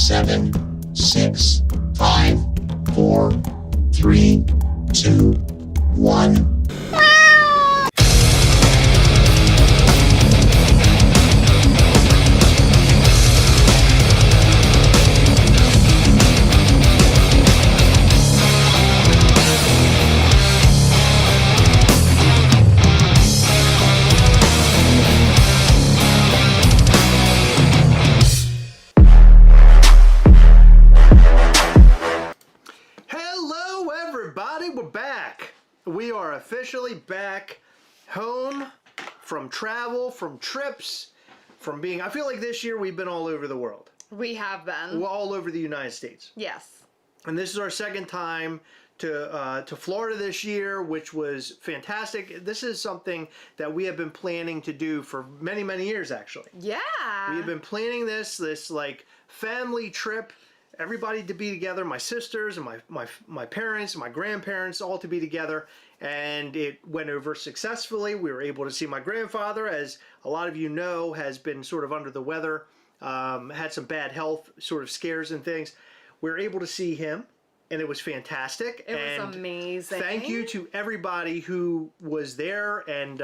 7, 6, 5, 4, 3, 2, 1. We're back. We are officially back home from travel, from trips, from being... I feel like this year we've been all over the world. We have been. We're all over the United States. Yes. And this is our second time to Florida this year, which was fantastic. This is something that we have been planning to do for many, many years, actually. Yeah. We have been planning this like family trip. Everybody to be together, my sisters and my parents and my grandparents, all to be together, and it went over successfully. We were able to see my grandfather, as a lot of you know, has been sort of under the weather had some bad health sort of scares and things. We were able to see him, and it was fantastic. It was amazing. Thank you to everybody who was there and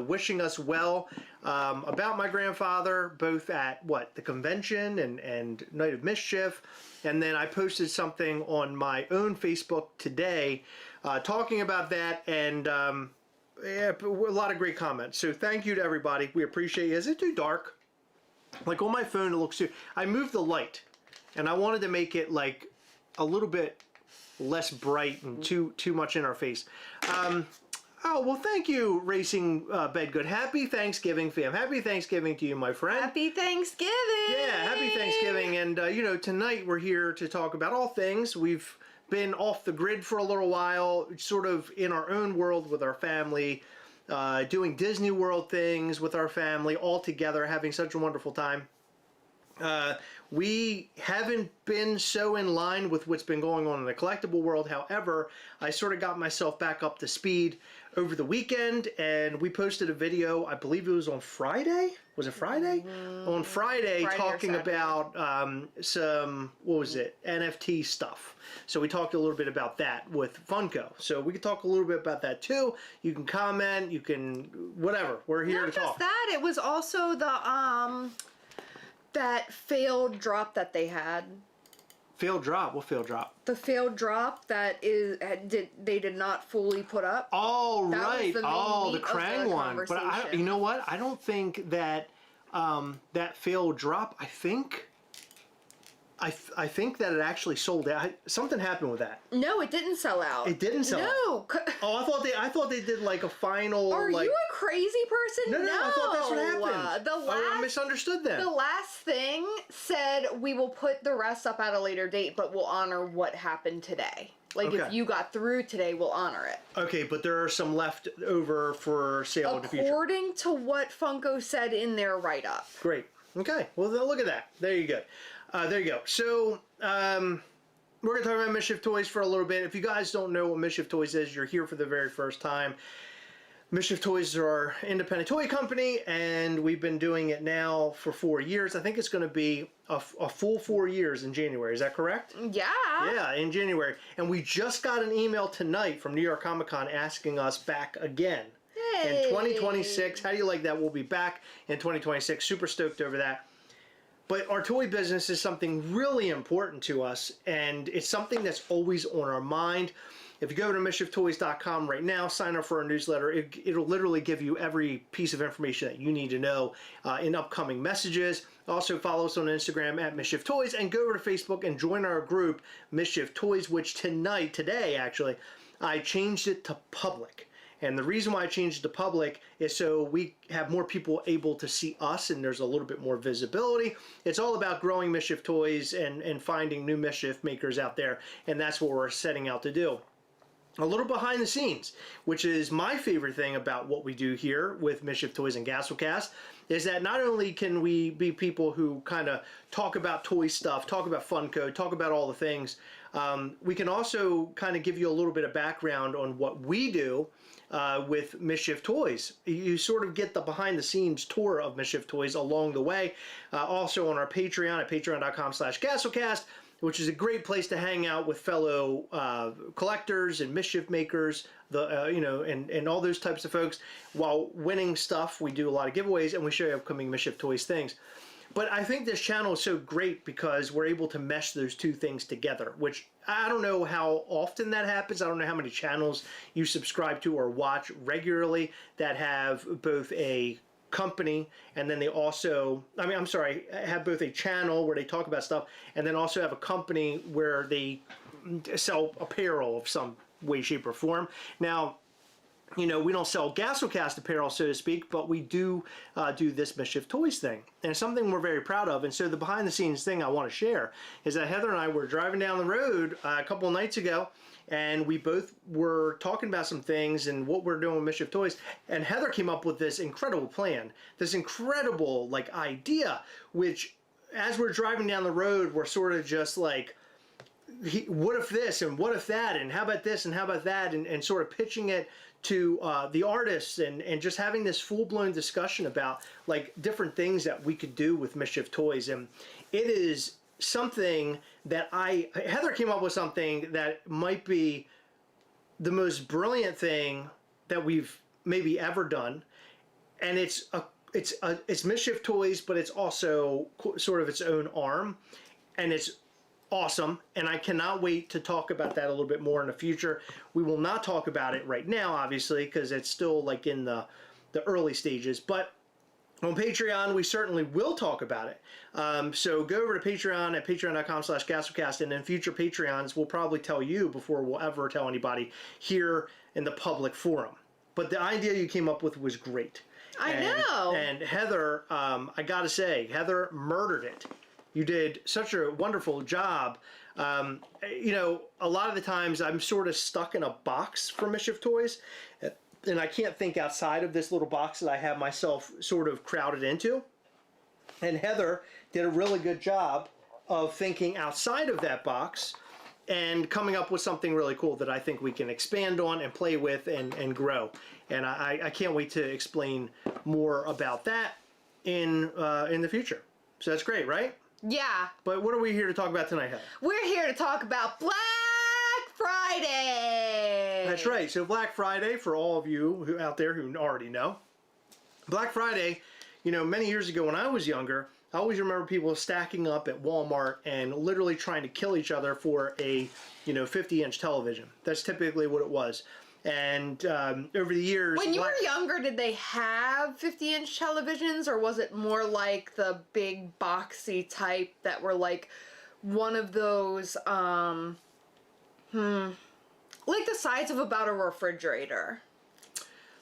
wishing us well about my grandfather, both at the convention and Night of Mischief. And then I posted something on my own Facebook today talking about that, and yeah, a lot of great comments. So thank you to everybody. We appreciate it. Is it too dark? Like on my phone, it looks too... I moved the light, and I wanted to make it like a little bit less bright and too much in our face. Oh, well, thank you, Racing Bedgood. Happy Thanksgiving, fam. Happy Thanksgiving to you, my friend. Happy Thanksgiving! Yeah, happy Thanksgiving. And, you know, tonight we're here to talk about all things. We've been off the grid for a little while, sort of in our own world with our family, doing Disney World things with our family, all together, having such a wonderful time. We haven't been so in line with what's been going on in the collectible world. However, I sort of got myself back up to speed over the weekend, and we posted a video, I believe it was on Friday? Was it Friday? On Friday talking about some, what was it, NFT stuff. So we talked a little bit about that with Funko. So we could talk a little bit about that too. You can comment, you can, whatever. We're here to talk. Not just that, it was also the, that failed drop that they had. Failed drop? What failed drop? The failed drop that they did not fully put up. Oh, that right. Was the oh, the Krang one. But you know what? I don't think that that failed drop. I think that it actually sold out. Something happened with that. No, it didn't sell out. It didn't sell out. No. Oh, I thought they did like a final. Are like, you a crazy person? No, I thought that's what happened. I misunderstood that. The last thing said we will put the rest up at a later date, but we'll honor what happened today. Like if you got through today, we'll honor it. Okay, but there are some left over for sale in the future. According to what Funko said in their write-up. Great. Okay. Well, then look at that. There you go. There you go. So, we're going to talk about Mischief Toys for a little bit. If you guys don't know what Mischief Toys is, you're here for the very first time. Mischief Toys are our independent toy company, and we've been doing it now for 4 years. I think it's going to be a full 4 years in January. Is that correct? Yeah. Yeah, in January. And we just got an email tonight from New York Comic Con asking us back again. Hey. In 2026. How do you like that? We'll be back in 2026. Super stoked over that. But our toy business is something really important to us, and it's something that's always on our mind. If you go to mischieftoys.com right now, sign up for our newsletter. It'll literally give you every piece of information that you need to know in upcoming messages. Also, follow us on Instagram at Mischief Toys, and go over to Facebook and join our group, Mischief Toys, which today, actually, I changed it to public. And the reason why I changed it to public is so we have more people able to see us, and there's a little bit more visibility. It's all about growing Mischief Toys and finding new Mischief makers out there, and that's what we're setting out to do. A little behind the scenes, which is my favorite thing about what we do here with Mischief Toys and Gastlecast, is that not only can we be people who kind of talk about toy stuff, talk about Funko, talk about all the things, we can also kind of give you a little bit of background on what we do with Mischief Toys. You sort of get the behind the scenes tour of Mischief Toys along the way. Also on our Patreon at patreon.com/Gastlecast, which is a great place to hang out with fellow collectors and mischief makers, and all those types of folks. While winning stuff, we do a lot of giveaways, and we show you upcoming Mischief Toys things. But I think this channel is so great because we're able to mesh those two things together, which I don't know how often that happens. I don't know how many channels you subscribe to or watch regularly that have both a company, and then they also, have both a channel where they talk about stuff, and then also have a company where they sell apparel of some way, shape, or form. Now, we don't sell Gastlecast apparel, so to speak, but we do do this Mischief Toys thing. And it's something we're very proud of. And so the behind-the-scenes thing I want to share is that Heather and I were driving down the road a couple of nights ago, and we both were talking about some things and what we're doing with Mischief Toys. And Heather came up with this incredible plan, this incredible idea, which as we're driving down the road, we're sort of just like, what if this and what if that and how about this and how about that, and sort of pitching it to the artists and just having this full-blown discussion about like different things that we could do with Mischief Toys. And it is something that Heather came up with something that might be the most brilliant thing that we've maybe ever done. And it's Mischief Toys, but it's also sort of its own arm, and it's awesome. And I cannot wait to talk about that a little bit more in the future. We will not talk about it right now, obviously, because it's still like in the early stages. But on Patreon, we certainly will talk about it. So go over to Patreon at patreon.com/Gastlecast, and in future Patreons, we'll probably tell you before we'll ever tell anybody here in the public forum. But the idea you came up with was great. I know. And Heather, I gotta say, Heather murdered it. You did such a wonderful job. You know, a lot of the times I'm sort of stuck in a box for Mischief Toys, and I can't think outside of this little box that I have myself sort of crowded into. And Heather did a really good job of thinking outside of that box and coming up with something really cool that I think we can expand on and play with and grow. And I can't wait to explain more about that in the future. So that's great, right? Yeah. But what are we here to talk about tonight, Heather? We're here to talk about Black Friday. That's right. So Black Friday, for all of you who out there who already know, Black Friday, you know, many years ago when I was younger, I always remember people stacking up at Walmart and literally trying to kill each other for a, 50-inch television. That's typically what it was. And over the years... When you were younger, did they have 50-inch televisions, or was it more like the big boxy type that were like one of those, like the size of about a refrigerator?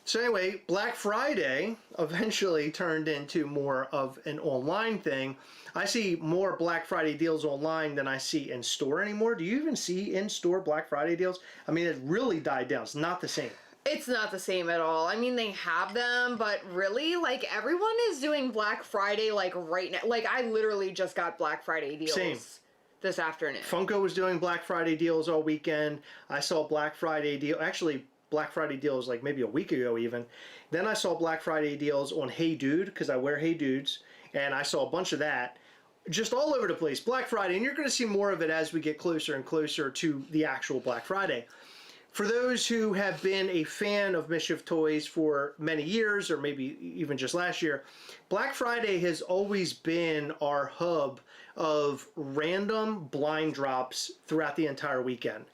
So anyway, Black Friday eventually turned into more of an online thing. I see more Black Friday deals online than I see in store anymore. Do you even see in-store Black Friday deals? I mean, it really died down. It's not the same. It's not the same at all. I mean, they have them, but really, like, everyone is doing Black Friday, like, right now. Like, I literally just got Black Friday deals. Same. This afternoon. Funko was doing Black Friday deals all weekend. I saw Black Friday deal. Actually, Black Friday deals like maybe a week ago even. Then I saw Black Friday deals on Hey Dude, because I wear Hey Dudes, and I saw a bunch of that just all over the place. Black Friday, and you're going to see more of it as we get closer and closer to the actual Black Friday. For those who have been a fan of Mischief Toys for many years, or maybe even just last year, Black Friday has always been our hub of random blind drops throughout the entire weekend.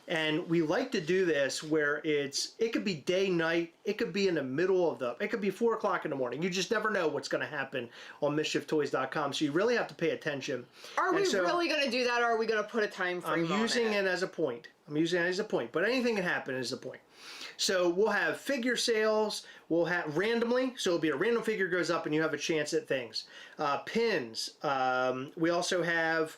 And we like to do this where it could be day, night, it could be in the middle of it could be 4 o'clock in the morning. You just never know what's going to happen on MischiefToys.com. So you really have to pay attention. Are we really going to do that, or are we going to put a time frame on it? I'm using it as a point. But anything can happen is a point. So we'll have figure sales, we'll have randomly, so it'll be a random figure goes up and you have a chance at things. Pins, we also have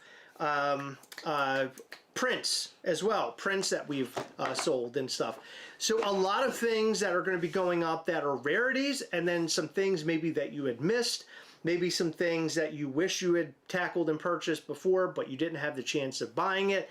prints as well, prints that we've sold and stuff. So a lot of things that are going to be going up that are rarities, and then some things maybe that you had missed, maybe some things that you wish you had tackled and purchased before, but you didn't have the chance of buying it.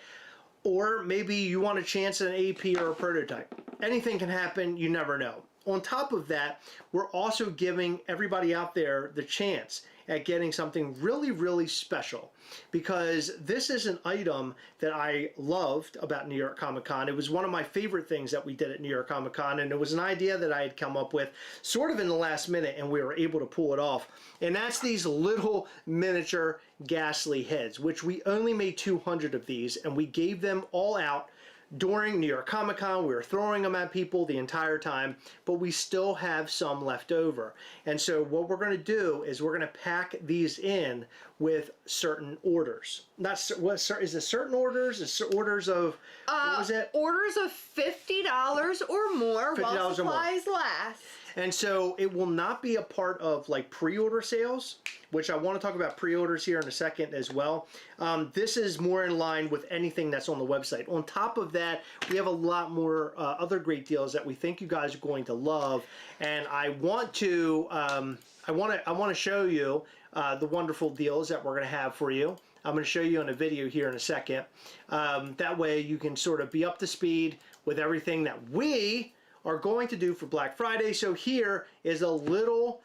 Or maybe you want a chance at an AP or a prototype. Anything can happen, you never know. On top of that, we're also giving everybody out there the chance at getting something really, really special, because this is an item that I loved about New York Comic Con. It was one of my favorite things that we did at New York Comic Con, and it was an idea that I had come up with sort of in the last minute, and we were able to pull it off. And that's these little miniature Ghastly heads, which we only made 200 of these, and we gave them all out during New York Comic Con. We were throwing them at people the entire time, but we still have some left over. And so what we're going to do is we're going to pack these in with certain orders. Is it certain orders? Is it orders of, what was it? Orders of $50 or more while supplies last. And so it will not be a part of like pre-order sales, which I want to talk about pre-orders here in a second as well. This is more in line with anything that's on the website. On top of that, we have a lot more other great deals that we think you guys are going to love. And I want to show you the wonderful deals that we're going to have for you. I'm going to show you in a video here in a second. That way you can sort of be up to speed with everything that we are going to do for Black Friday. So here is a little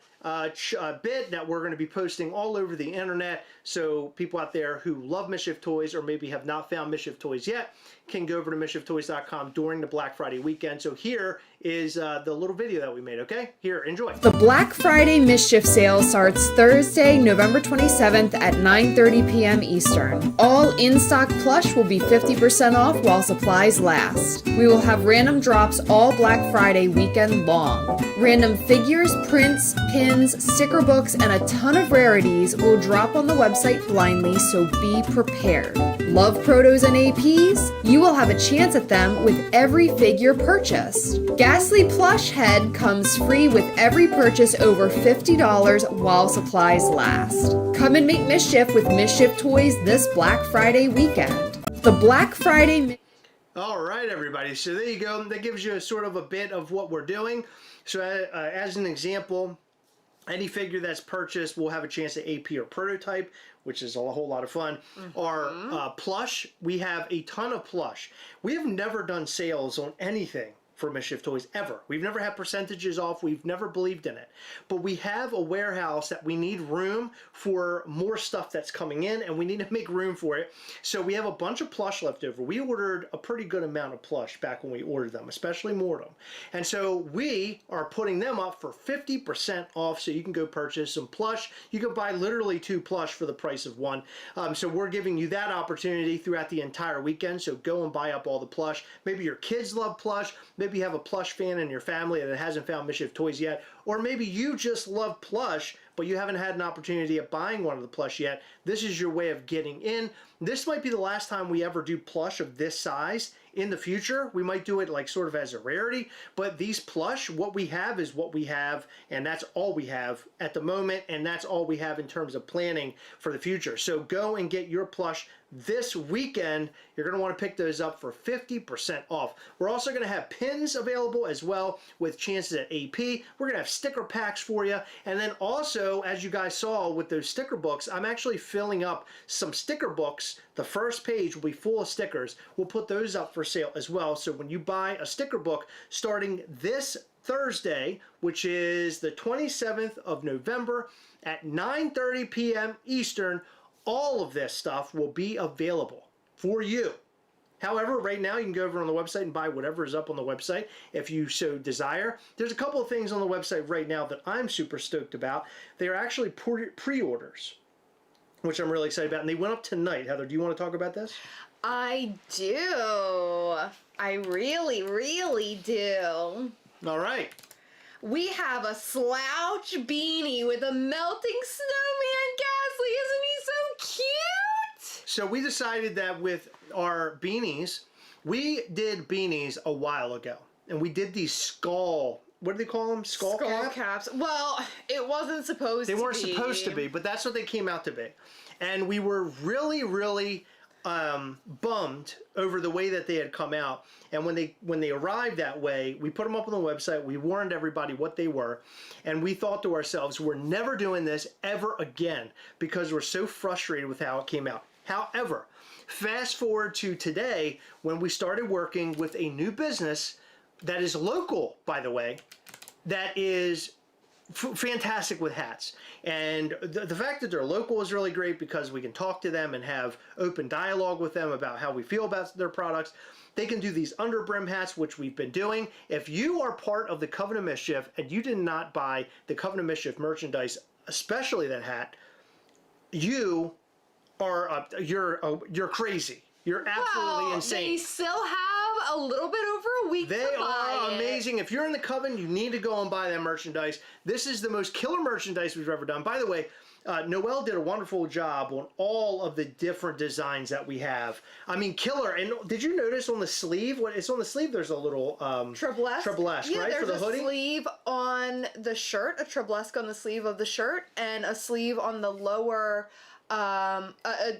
bit that we're going to be posting all over the internet, so people out there who love Mischief toys or maybe have not found Mischief toys yet can go over to mischieftoys.com during the Black Friday weekend. So here is the little video that we made. Okay, here, enjoy. The Black Friday Mischief sale starts Thursday, November 27th at 9:30 p.m. Eastern. All in-stock plush will be 50% off while supplies last. We will have random drops all Black Friday weekend long. Random figures, prints, pins, sticker books, and a ton of rarities will drop on the website blindly, so be prepared. Love protos and APs? You will have a chance at them with every figure purchased. Ghastly Plush Head comes free with every purchase over $50 while supplies last. Come and make mischief with Mischief toys this Black Friday weekend. The Black Friday... All right, everybody. So there you go. That gives you sort of a bit of what we're doing. So as an example, any figure that's purchased will have a chance at AP or prototype, which is a whole lot of fun. Our plush, we have a ton of plush. We have never done sales on anything for Mischief toys ever. We've never had percentages off. We've never believed in it. But we have a warehouse that we need room for more stuff that's coming in, and we need to make room for it. So we have a bunch of plush left over. We ordered a pretty good amount of plush back when we ordered them, especially Mortem. And so we are putting them up for 50% off, so you can go purchase some plush. You can buy literally 2 plush for the price of 1. So we're giving you that opportunity throughout the entire weekend. So go and buy up all the plush. Maybe your kids love plush. Maybe you have a plush fan in your family that hasn't found Mischief toys yet, or maybe you just love plush but you haven't had an opportunity at buying one of the plush yet. This is your way of getting in. This might be the last time we ever do plush of this size. In the future, we might do it like sort of as a rarity, but these plush, what we have is what we have, and that's all we have at the moment, and that's all we have in terms of planning for the future. So go and get your plush this weekend. You're going to want to pick those up for 50% off. We're also going to have pins available as well with chances at AP. We're going to have sticker packs for you, and then also, as you guys saw with those sticker books, I'm actually filling up some sticker books. The first page will be full of stickers. We'll put those up for sale as well. So when you buy a sticker book starting this Thursday, which is the 27th of November at 9:30 p.m. Eastern, all of this stuff will be available for you. However, right now you can go over on the website and buy whatever is up on the website if you so desire. There's a couple of things on the website right now that I'm super stoked about. They are actually pre-orders, which I'm really excited about, and they went up tonight. Heather, do you want to talk about this? I do. I really, really do. All right. We have a slouch beanie with a melting snowman. Ghastly, isn't he so cute? So we decided that with our beanies, we did beanies a while ago, and we did these skull, what do they call them? Skull caps. Well, it wasn't supposed to be. They weren't supposed to be, but that's what they came out to be. And we were really, really bummed over the way that they had come out. And when they arrived that way, we put them up on the website. We warned everybody what they were, and we thought to ourselves, we're never doing this ever again because we're so frustrated with how it came out. However, fast forward to today when we started working with a new business that is local, by the way, that is fantastic with hats. And the fact that they're local is really great because we can talk to them and have open dialogue with them about how we feel about their products. They can do these under brim hats, which we've been doing. If you are part of the Coven of Mischief and you did not buy the Coven of Mischief merchandise, especially that hat, you are you're crazy. You're absolutely insane. They still have a little bit over a week to buy it. They are amazing. If you're in the Coven, you need to go and buy that merchandise. This is the most killer merchandise we've ever done. By the way, Noelle did a wonderful job on all of the different designs that we have. I mean, killer. And did you notice on the sleeve? It's on the sleeve. There's a little treblesque, yeah, right, for the hoodie. There's a sleeve on the shirt, a treblesque on the sleeve of the shirt, and a sleeve on the lower. A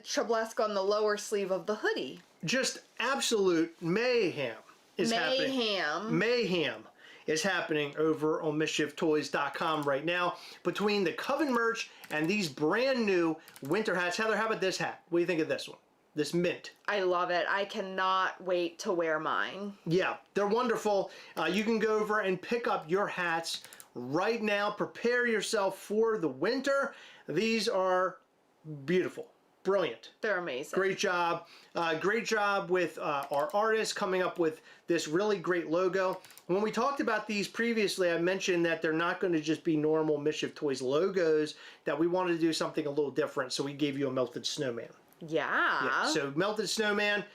treblesque on the lower sleeve of the hoodie. Just absolute mayhem is happening. Mayhem is happening over on MischiefToys.com right now between the Coven merch and these brand new winter hats. Heather, how about this hat? What do you think of this one? this mint. I love it. I cannot wait to wear mine. Yeah, they're wonderful. You can go over and pick up your hats right now. Prepare yourself for the winter. These are beautiful. Brilliant. They're amazing. Great job. Great job with our artists coming up with this really great logo. When we talked about these previously, I mentioned that they're not going to just be normal Mischief Toys logos, that we wanted to do something a little different, so we gave you a melted snowman. Yeah. So melted snowman,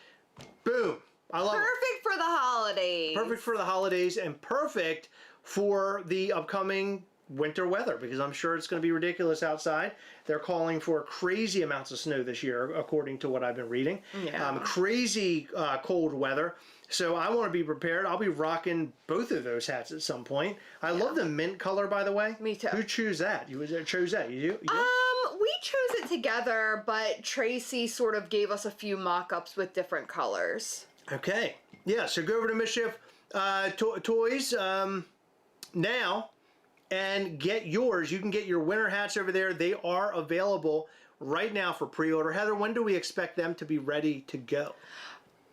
boom. I love it. Perfect for the holidays. Perfect for the holidays and perfect for the upcoming winter weather, because I'm sure it's going to be ridiculous outside. They're calling for crazy amounts of snow this year, according to what I've been reading. Yeah. Crazy cold weather. So I want to be prepared. I'll be rocking both of those hats at some point. I love the mint color, by the way. Me too. Who chose that? You chose that? You? We chose it together, but Tracy sort of gave us a few mock-ups with different colors. Okay. Yeah, so go over to Mischief Toys now and get yours. You can get your winter hats over there. They are available right now for pre-order. Heather, when do we expect them to be ready to go?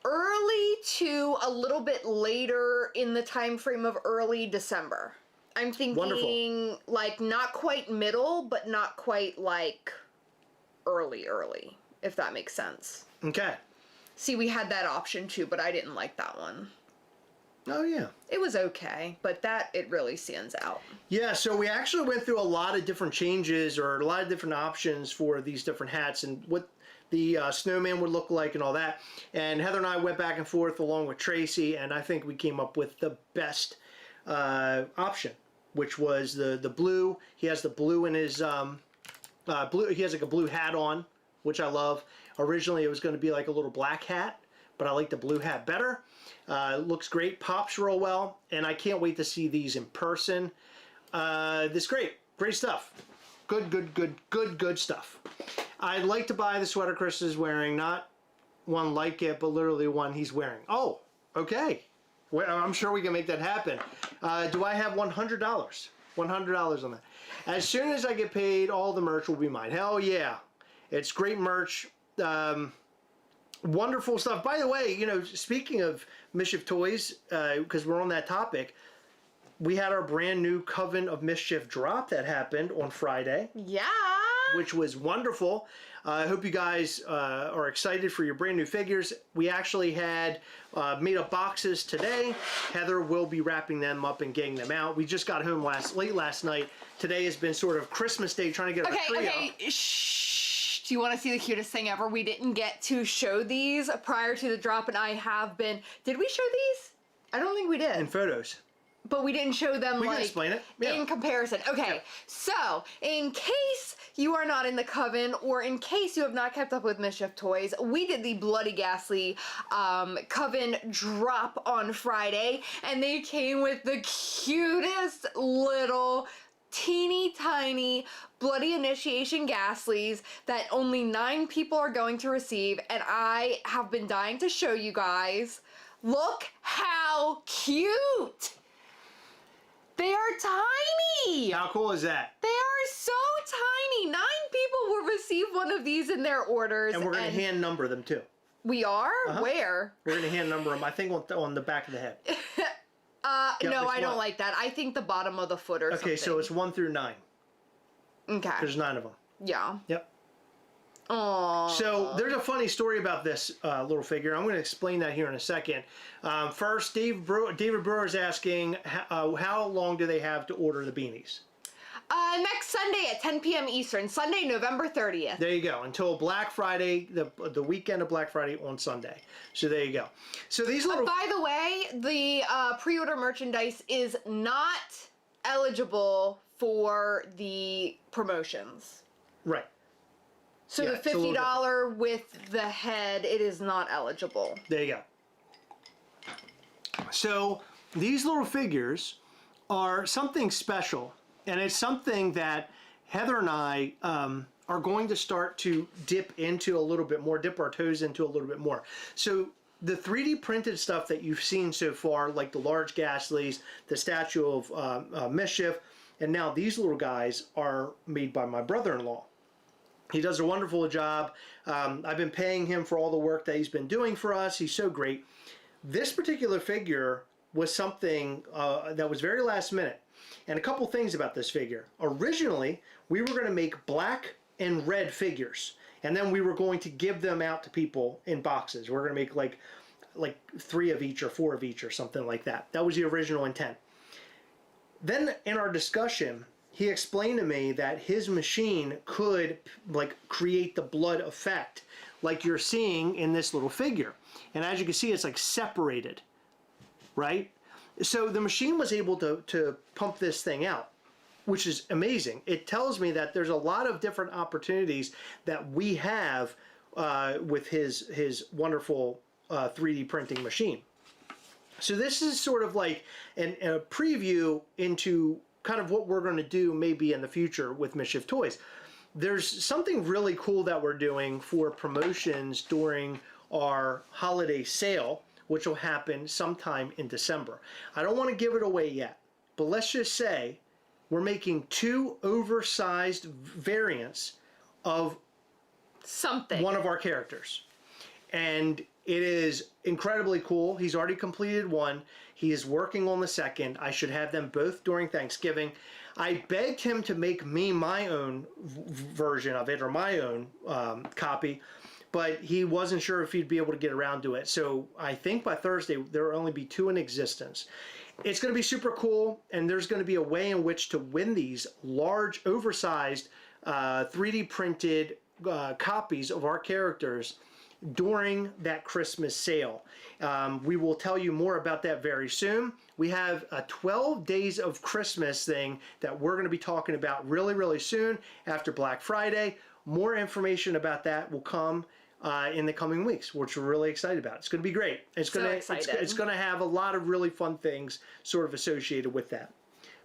Early to a little bit later in the time frame of early December. I'm thinking Wonderful. like not quite middle, but not quite like early, if that makes sense. Okay. See, we had that option too, but I didn't like that one. Oh, yeah. It was okay, but it really stands out. Yeah, so we actually went through a lot of different changes or a lot of different options for these different hats and what the snowman would look like and all that. And Heather and I went back and forth along with Tracy, and I think we came up with the best option, which was the blue. He has the blue in his blue. He has like a blue hat on, which I love. Originally, it was going to be like a little black hat, but I like the blue hat better. Looks great, pops real well, and I can't wait to see these in person. This great stuff. Good stuff. I'd like to buy the sweater Chris is wearing, not one like it, but literally one he's wearing. Oh, okay. Well, I'm sure we can make that happen. Do I have $100? $100 on that. As soon as I get paid, all the merch will be mine. Hell yeah. It's great merch. Wonderful stuff. By the way, you know, speaking of Mischief Toys, because we're on that topic, we had our brand new Coven of Mischief drop that happened on Friday. Yeah. Which was wonderful. I hope you guys are excited for your brand new figures. We actually had made up boxes today. Heather will be wrapping them up and getting them out. We just got home late last night. Today has been sort of Christmas Day, trying to get our tree up. Shh. Do you want to see the cutest thing ever? We didn't get to show these prior to the drop, and I have been. Did we show these? I don't think we did. In photos. But we didn't show them, we like, can explain it. Yeah. In comparison. Okay, yeah. So, in case you are not in the Coven, or in case you have not kept up with Mischief Toys, we did the Bloody Ghastly Coven drop on Friday, and they came with the cutest little teeny tiny Bloody Initiation Ghastlies that only 9 people are going to receive, and I have been dying to show you guys. Look how cute! They are tiny! How cool is that? They are so tiny! 9 people will receive one of these in their orders. And we're going to hand number them too. We are? Where? We're going to hand number them, I think, on the back of the head. No, I don't like that. I think the bottom of the foot or something. Okay, so it's 1 through 9. Okay. There's 9 of them. Yeah. Yep. Aww. So there's a funny story about this little figure. I'm going to explain that here in a second. First, David Brewer is asking how long do they have to order the beanies? Next Sunday at 10 p.m. Eastern. Sunday, November 30th. There you go. Until Black Friday, the weekend of Black Friday on Sunday. So there you go. So these little... By the way, the pre-order merchandise is not eligible for the promotions. Right. So Yeah, the $50 with the head, it is not eligible. There you go. So these little figures are something special, and it's something that Heather and I are going to start to dip into a little bit more, dip our toes into a little bit more. So the 3D printed stuff that you've seen so far, like the large Ghastlies, the statue of Mischief, and now these little guys are made by my brother-in-law. He does a wonderful job. I've been paying him for all the work that he's been doing for us. He's so great. This particular figure was something that was very last minute. And a couple things about this figure. Originally, we were going to make black and red figures. And then we were going to give them out to people in boxes. We're going to make like 3 of each or 4 of each or something like that. That was the original intent. Then in our discussion, he explained to me that his machine could like create the blood effect like you're seeing in this little figure. And as you can see, it's like separated, right? So the machine was able to pump this thing out, which is amazing. It tells me that there's a lot of different opportunities that we have with his wonderful 3D printing machine. So this is sort of like a preview into kind of what we're going to do maybe in the future with Mischief Toys. There's something really cool that we're doing for promotions during our holiday sale, which will happen sometime in December. I don't want to give it away yet, but let's just say we're making 2 oversized variants of one of our characters. And it is incredibly cool. He's already completed one. He is working on the second. I should have them both during Thanksgiving. I begged him to make me my own version of it, or my own copy, but he wasn't sure if he'd be able to get around to it. So I think by Thursday, there will only be 2 in existence. It's going to be super cool, and there's going to be a way in which to win these large, oversized, 3D printed copies of our characters during that Christmas sale. We will tell you more about that very soon. We have a 12 days of Christmas thing that we're going to be talking about really, really soon after Black Friday. More information about that will come in the coming weeks, which we're really excited about. It's going to be great. It's going to have a lot of really fun things sort of associated with that.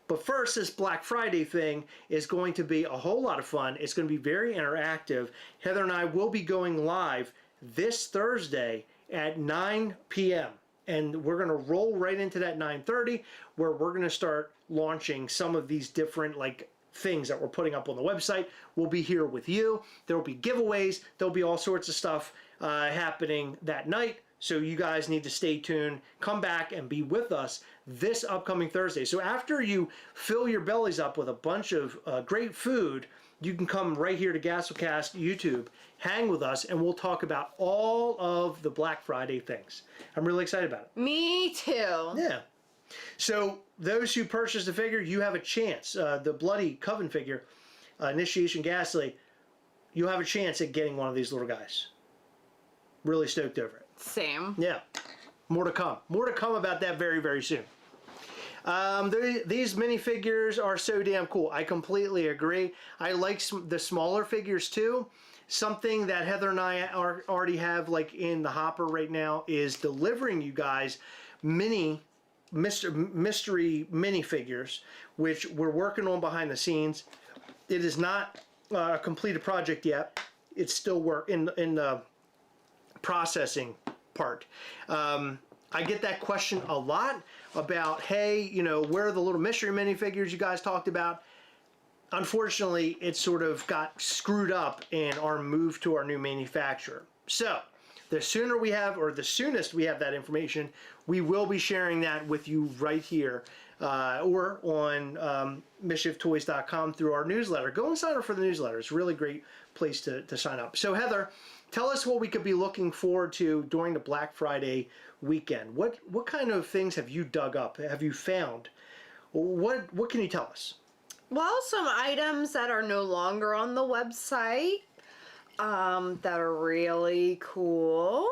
But first, this Black Friday thing is going to be a whole lot of fun. It's going to be very interactive. Heather and I will be going live this Thursday at 9 p.m. And we're going to roll right into that 9:30, where we're going to start launching some of these different like things that we're putting up on the website. We'll be here with you. There will be giveaways. There'll be all sorts of stuff happening that night. So you guys need to stay tuned. Come back and be with us this upcoming Thursday. So after you fill your bellies up with a bunch of great food, you can come right here to Gastlecast YouTube, hang with us, and we'll talk about all of the Black Friday things. I'm really excited about it. Me too. Yeah. So those who purchase the figure, you have a chance. The Bloody Coven figure, Initiation Ghastly, you have a chance at getting one of these little guys. Really stoked over it. Same. Yeah. More to come. More to come about that very, very soon. These minifigures are so damn cool. I completely agree. I like the smaller figures too. Something that Heather and I already have like in the hopper right now is delivering you guys mystery minifigures, which we're working on behind the scenes. It is not a completed project yet. It's still work in the processing part. I get that question a lot about, hey, you know, where are the little mystery minifigures you guys talked about? Unfortunately, it sort of got screwed up in our move to our new manufacturer. So the sooner we have, or the soonest we have that information, we will be sharing that with you right here or on mischieftoys.com through our newsletter. Go and sign up for the newsletter. It's a really great place to sign up. So Heather, tell us what we could be looking forward to during the Black Friday weekend. What kind of things have you dug up? Have you found? What can you tell us? Well, some items that are no longer on the website that are really cool.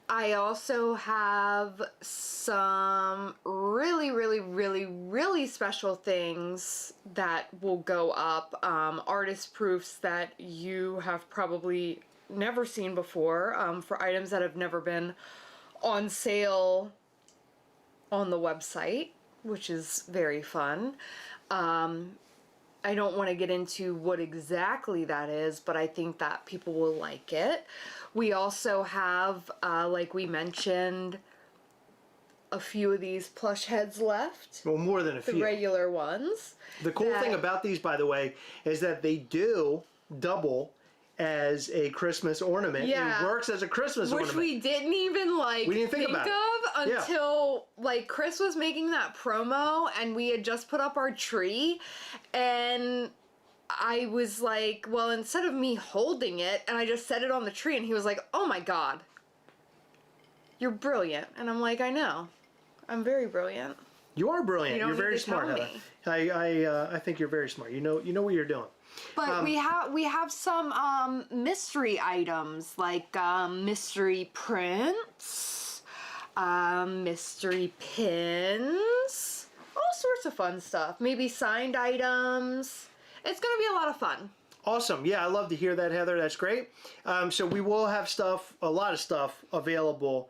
I also have some really special things that will go up. Artist proofs that you have probably never seen before for items that have never been on sale on the website, which is very fun. I don't want to get into what exactly that is, but I think that people will like it. We also have, like we mentioned, a few of these plush heads left. Well, more than a few. The regular ones. The cool thing about these, by the way, is that they do double as a Christmas ornament. Yeah. It works as a Christmas ornament. Which we didn't even We didn't think about of until like Chris was making that promo and we had just put up our tree, and I was like, well, instead of me holding it, and I just set it on the tree, and he was like, oh my god, you're brilliant. And I'm like, I know. I'm very brilliant. You are brilliant. You don't You're very need to smart, tell Heather. I think you're very smart. You know what you're doing. But we have some mystery items like mystery prints, mystery pins, all sorts of fun stuff. Maybe signed items. It's gonna be a lot of fun. Awesome. Yeah, I love to hear that, Heather. That's great. So we will have a lot of stuff available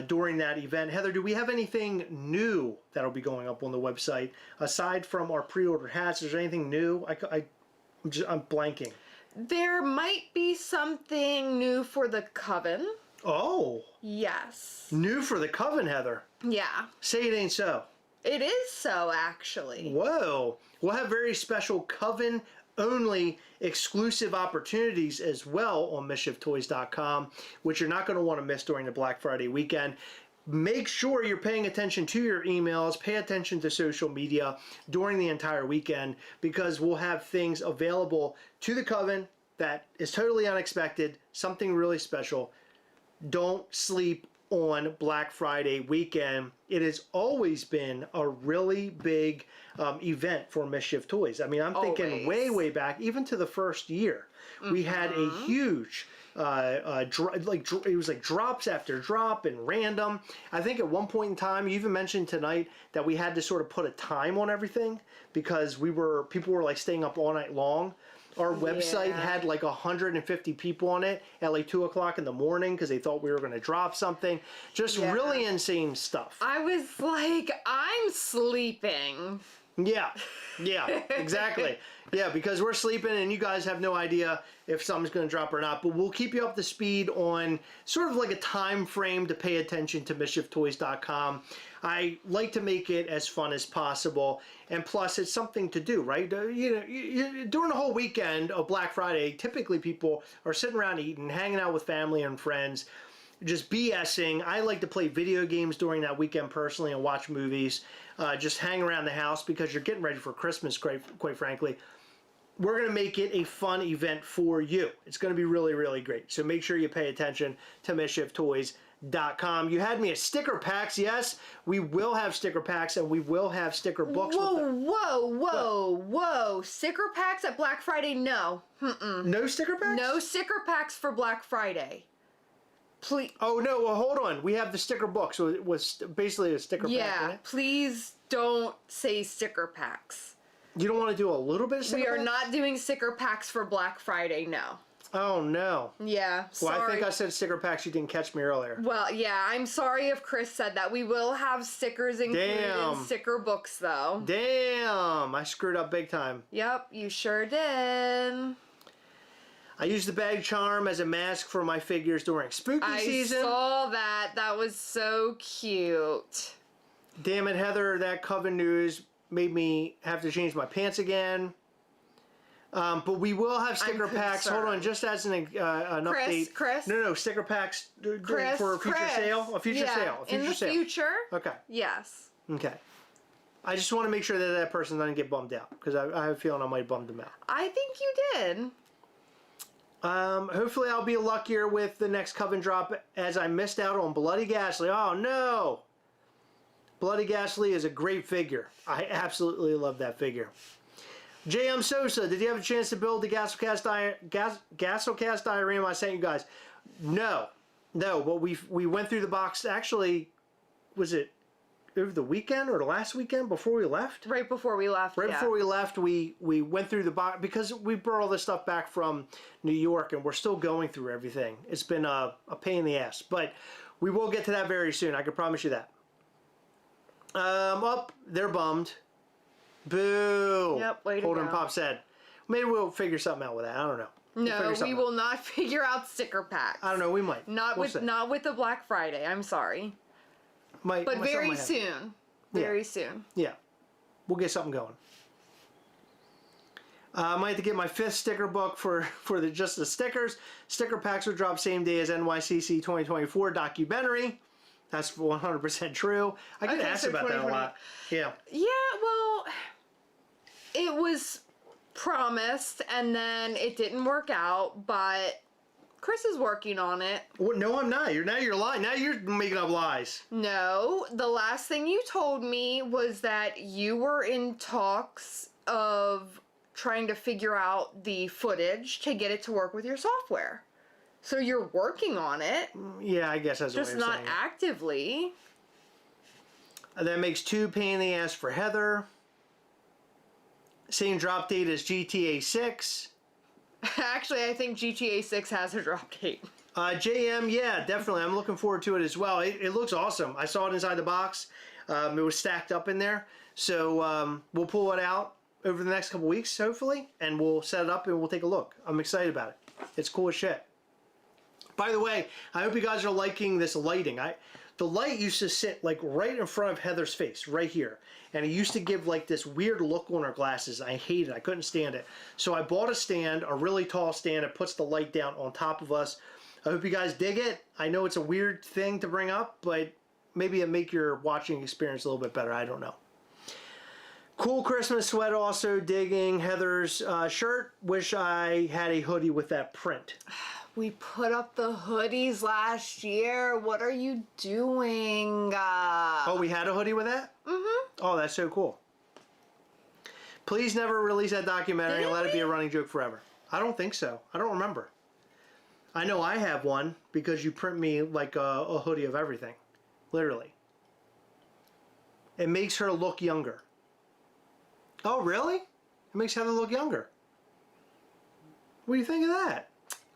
during that event. Heather, do we have anything new that'll be going up on the website aside from our pre-order hats? Is there anything new? I'm blanking. There might be something new for the Coven. Oh. Yes. New for the Coven, Heather. Yeah. Say it ain't so. It is so, actually. Whoa. We'll have very special Coven only exclusive opportunities as well on MischiefToys.com, which you're not going to want to miss during the Black Friday weekend. Make sure you're paying attention to your emails, pay attention to social media during the entire weekend, because we'll have things available to the Coven that is totally unexpected, something really special. Don't sleep on Black Friday weekend. It has always been a really big event for Mischief Toys. I mean, I'm thinking way back, even to the first year, we had a huge it was like drops after drop and random. I think at one point in time, you even mentioned tonight that we had to sort of put a time on everything because people were like staying up all night long. Our website had like 150 people on it at like 2 o'clock in the morning because they thought we were going to drop something. Just really insane stuff. I was like, I'm sleeping. Yeah, exactly. Yeah, because we're sleeping and you guys have no idea if something's going to drop or not. But we'll keep you up to speed on sort of like a time frame to pay attention to MischiefToys.com. I like to make it as fun as possible. And plus, it's something to do, right? During the whole weekend of Black Friday, typically people are sitting around eating, hanging out with family and friends, just BSing. I like to play video games during that weekend personally and watch movies. Just hang around the house because you're getting ready for Christmas, quite frankly. We're going to make it a fun event for you. It's going to be really, really great. So make sure you pay attention to MischiefToys.com. You had me at sticker packs. Yes, we will have sticker packs and we will have sticker books. Whoa. Sticker packs at Black Friday? No. No sticker packs? No sticker packs for Black Friday. Please. Oh, no. Well, hold on. We have the sticker book. So it was basically a sticker pack. Yeah, please don't say sticker packs. You don't want to do a little bit of sticker packs? We are not doing sticker packs for Black Friday, no. Oh, no. Yeah, sorry. Well, I think I said sticker packs. You didn't catch me earlier. Well, yeah, I'm sorry if Chris said that. We will have stickers included in sticker books, though. Damn. I screwed up big time. Yep, you sure did. I used the bag charm as a mask for my figures during spooky season. I saw that. That was so cute. Damn it, Heather. That Coven news made me have to change my pants again. But we will have sticker packs. Hold on, just as an update. Chris? No, sticker packs for a future sale? A future sale. In the future? Okay. Yes. Okay. I just want to make sure that that person doesn't get bummed out because I have a feeling I might have bummed them out. I think you did. Hopefully I'll be luckier with the next Coven drop as I missed out on Bloody Ghastly. Oh no! Bloody Ghastly is a great figure. I absolutely love that figure. J.M. Sosa, did you have a chance to build the Gastlecast diorama I sent you guys? No, but we went through the box. Actually, was it over the weekend or the last weekend before we left? Right before we left. Right before we left, we went through the box because we brought all this stuff back from New York and we're still going through everything. It's been a pain in the ass, but we will get to that very soon. I can promise you that. They're bummed. Boo. Yep, way to Holden go. Pop said. Maybe we'll figure something out with that. I don't know. No, we will not figure out sticker packs. I don't know. We might. Not with the Black Friday. I'm sorry. But very soon. Very soon. Yeah. We'll get something going. I might have to get my 5th sticker book for just the stickers. Sticker packs will drop same day as NYCC 2024 documentary. That's 100% true. I get asked about that a lot. Yeah. Yeah, well, it was promised and then it didn't work out, but Chris is working on it. Well, no, I'm not. You're lying. Now you're making up lies. No, the last thing you told me was that you were in talks of trying to figure out the footage to get it to work with your software. So you're working on it. Yeah, I guess that's just not actively. That makes 2 pain in the ass for Heather. Same drop date as GTA 6. Actually, I think GTA 6 has a drop date. JM, yeah, definitely. I'm looking forward to it as well. It looks awesome. I saw it inside the box. It was stacked up in there. So we'll pull it out over the next couple weeks, hopefully, and we'll set it up and we'll take a look. I'm excited about it. It's cool as shit. By the way, I hope you guys are liking this lighting. The light used to sit like right in front of Heather's face, right here. And it used to give like this weird look on her glasses. I hated it. I couldn't stand it. So I bought a stand, a really tall stand. It puts the light down on top of us. I hope you guys dig it. I know it's a weird thing to bring up, but maybe it'll make your watching experience a little bit better. I don't know. Cool Christmas sweat also digging Heather's shirt. Wish I had a hoodie with that print. We put up the hoodies last year. What are you doing? Oh, we had a hoodie with that? Mm-hmm. Oh, that's so cool. Please never release that documentary and let it be a running joke forever. I don't think so. I don't remember. I know I have one because you print me like a hoodie of everything. Literally. It makes her look younger. Oh, really? It makes Heather look younger. What do you think of that?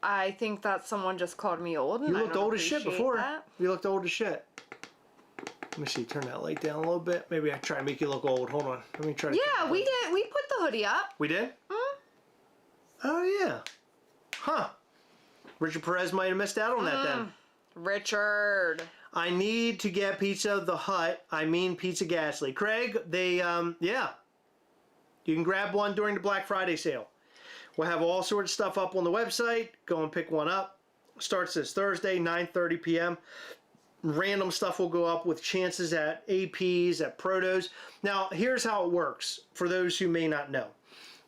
I think that someone just called me old. And you looked old as shit before. That. You looked old as shit. Let me see. Turn that light down a little bit. Maybe I try to make you look old. Hold on. Let me try to. Yeah, we did. We put the hoodie up. We did? Mm-hmm. Oh, yeah. Huh. Richard Perez might have missed out on that then. Richard. I need to get Pizza the Hut. I mean Pizza Ghastly. Craig, they, yeah. You can grab one during the Black Friday sale. We'll have all sorts of stuff up on the website. Go and pick one up. Starts this Thursday, 9:30 p.m. Random stuff will go up with chances at APs, at Protos. Now, here's how it works for those who may not know.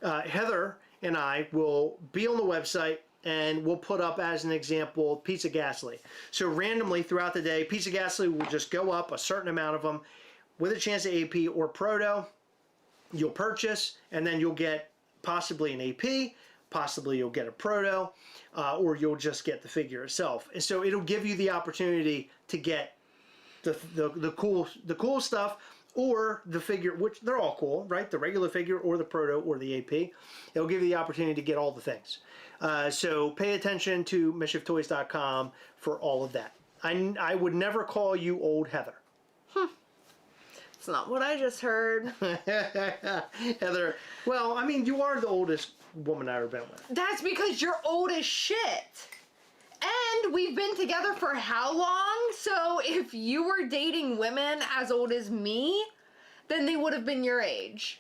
Heather and I will be on the website and we'll put up as an example Pizza Ghastly. So randomly throughout the day, Pizza Ghastly will just go up a certain amount of them with a chance at AP or Proto. You'll purchase and then you'll get possibly an AP, possibly you'll get a Proto, or you'll just get the figure itself. And so it'll give you the opportunity to get the cool stuff or the figure, which they're all cool, right? The regular figure or the Proto or the AP. It'll give you the opportunity to get all the things. So pay attention to MischiefToys.com for all of that. I would never call you old Heather. It's not what I just heard. Heather, well, I mean, you are the oldest woman I've ever been with. That's because you're old as shit. And we've been together for how long? So if you were dating women as old as me, then they would have been your age.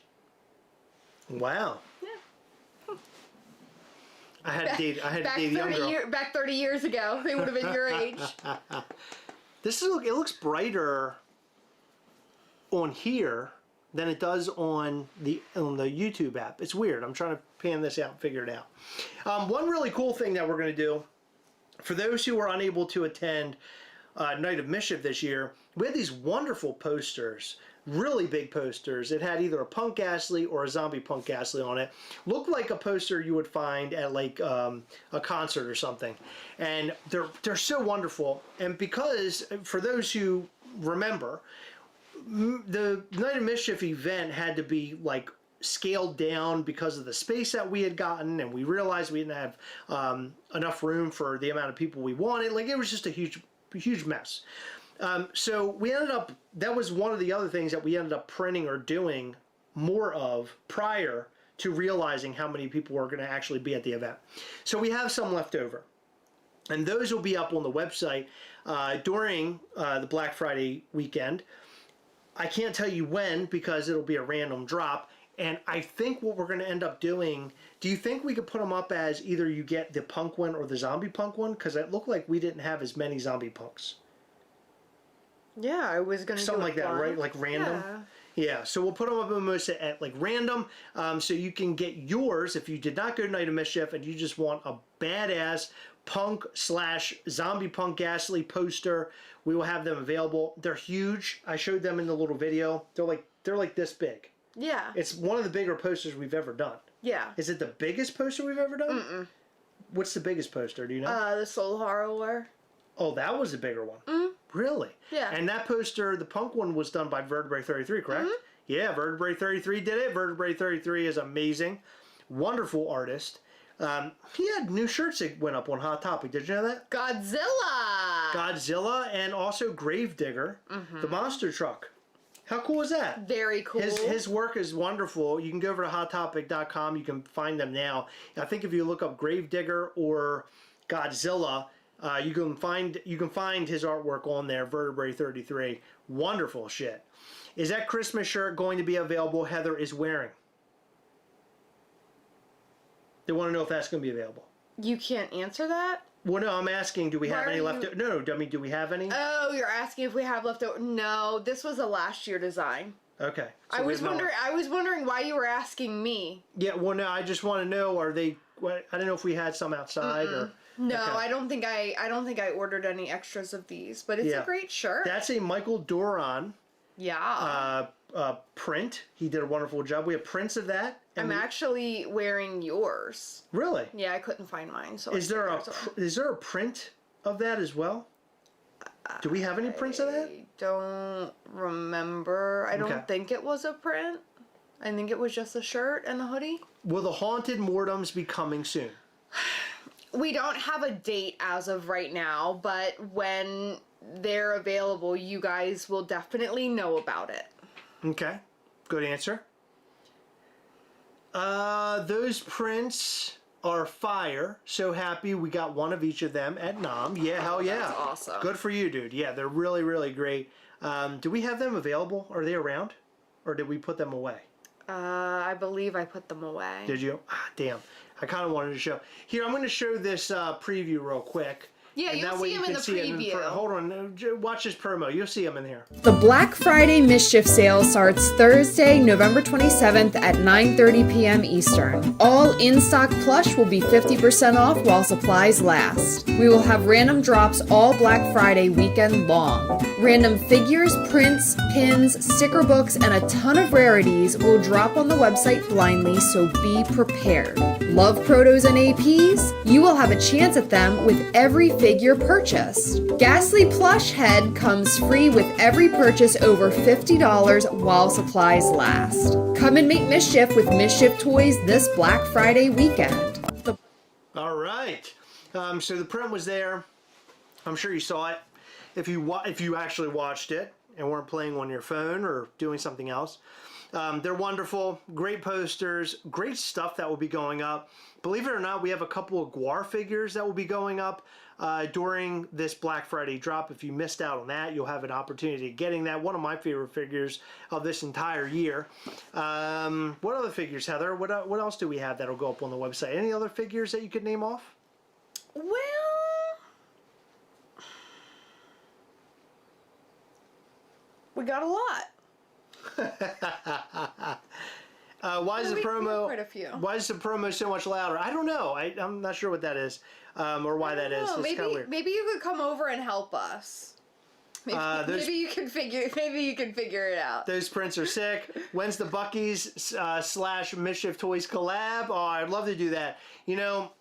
Wow. Yeah. I had to date a young girl. Back 30 years ago, they would have been your age. It looks brighter on here than it does on the YouTube app. It's weird. I'm trying to pan this out and figure it out. One really cool thing that we're going to do, for those who were unable to attend Night of Mischief this year, we had these wonderful posters, really big posters. It had either a Punk Ghastly or a Zombie Punk Ghastly on it. Looked like a poster you would find at like a concert or something. And they're so wonderful. And because, for those who remember, the Night of Mischief event had to be like scaled down because of the space that we had gotten, and we realized we didn't have enough room for the amount of people we wanted. Like, it was just a huge mess. So we ended up, that was one of the other things that we ended up printing or doing more of prior to realizing how many people were going to actually be at the event. So we have some left over. And those will be up on the website during the Black Friday weekend. I can't tell you when because it'll be a random drop. And I think what we're going to end up doing, do you think we could put them up as either you get the punk one or the zombie punk one? Because it looked like we didn't have as many zombie punks. Yeah, I was going to do Something like that, right? Like random? Yeah, so we'll put them up almost at like random, so you can get yours if you did not go to Night of Mischief and you just want a badass punk / zombie punk ghastly poster. We will have them available. They're huge. I showed them in the little video. They're like this big. Yeah. It's one of the bigger posters we've ever done. Yeah. Is it the biggest poster we've ever done? Mm-mm. What's the biggest poster? Do you know? The Soul Horror. Oh, that was a bigger one. Mm-hmm. Really? Yeah. And that poster, the punk one, was done by Vertebrae 33, correct? Mm-hmm. Yeah, Vertebrae 33 did it. Vertebrae 33 is amazing. Wonderful artist. He had new shirts that went up on Hot Topic. Did you know that? Godzilla! Godzilla and also Gravedigger, the monster truck. How cool is that? Very cool. His work is wonderful. You can go over to hottopic.com. You can find them now. I think if you look up Gravedigger or Godzilla, you can find his artwork on there. Vertebrae 33. Wonderful shit. Is that Christmas shirt going to be available? Heather is wearing. They want to know if that's going to be available. You can't answer that? Well, no, I'm asking, do we have any left? No, I mean, do we have any? Oh, you're asking if we have leftover? No, this was a last year design. Okay. So I was wondering why you were asking me. Yeah, well, no, I just want to know, are they? I don't know if we had some outside or. No, okay. I don't think I ordered any extras of these, but it's a great shirt. That's a Michael Doron. Yeah. Print. He did a wonderful job. We have prints of that. I'm actually wearing yours. Really? Yeah, I couldn't find mine. So is there a print of that as well? Do we have any prints of that? I don't remember. I don't think it was a print. I think it was just a shirt and a hoodie. Will the Haunted Mortems be coming soon? We don't have a date as of right now, but when they're available, you guys will definitely know about it. Okay. Good answer. Those prints are fire. So happy we got one of each of them at NOM. Yeah, hell yeah. That's awesome. Good for you, dude. Yeah, they're really, really great. Do we have them available? Are they around? Or did we put them away? I believe I put them away. Did you? Ah, damn. I kind of wanted to show. Here, I'm going to show this preview real quick. Yeah, you'll see him in the preview. Hold on. Watch this promo. You'll see him in here. The Black Friday Mischief sale starts Thursday, November 27th at 9:30 p.m. Eastern. All in-stock plush will be 50% off while supplies last. We will have random drops all Black Friday weekend long. Random figures, prints, pins, sticker books, and a ton of rarities will drop on the website blindly, so be prepared. Love protos and APs? You will have a chance at them with every figure purchased. Ghastly Plush Head comes free with every purchase over $50 while supplies last. Come and make mischief with Mischief Toys this Black Friday weekend. All right. So the print was there. I'm sure you saw it. If you actually watched it and weren't playing on your phone or doing something else. They're wonderful, great posters, great stuff that will be going up. Believe it or not, we have a couple of Guar figures that will be going up during this Black Friday drop. If you missed out on that, you'll have an opportunity of getting that. One of my favorite figures of this entire year. What other figures, Heather? What else do we have that'll go up on the website? Any other figures that you could name off? Well, we got a lot. Why is the promo? Quite a few. Why is the promo so much louder? I don't know. I'm not sure what that is, or why that is. It's kind of weird. Maybe you could come over and help us. Maybe you can figure it out. Those prints are sick. When's the Buc-ee's / Mischief Toys collab? Oh, I'd love to do that. You know,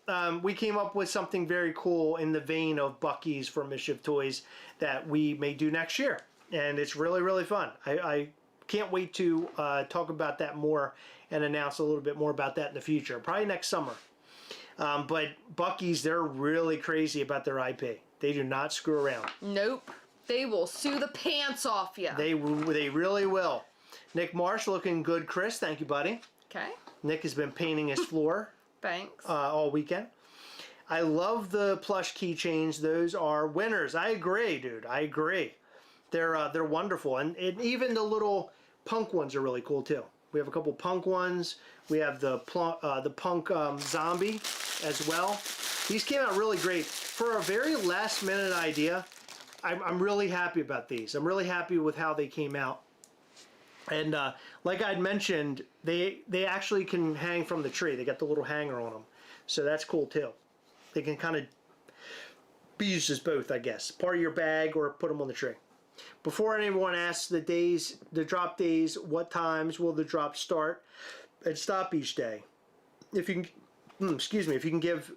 we came up with something very cool in the vein of Buc-ee's for Mischief Toys that we may do next year, and it's really, really fun. I can't wait to talk about that more and announce a little bit more about that in the future, probably next summer. But Buc-ee's, they're really crazy about their IP. They do not screw around. Nope. They will sue the pants off you. They really will. Nick Marsh looking good, Chris. Thank you, buddy. Okay. Nick has been painting his floor. Thanks. All weekend. I love the plush keychains. Those are winners. I agree, dude. I agree. They're wonderful, and even the little punk ones are really cool too. We have a couple punk ones. We have the punk zombie as well. These came out really great. For a very last minute idea, I'm really happy about these. I'm really happy with how they came out. And like I'd mentioned, they actually can hang from the tree. They got the little hanger on them. So that's cool too. They can kind of be used as both, I guess. Part of your bag or put them on the tree. Before anyone asks the drop days, what times will the drop start and stop each day? If you can, excuse me, if you can give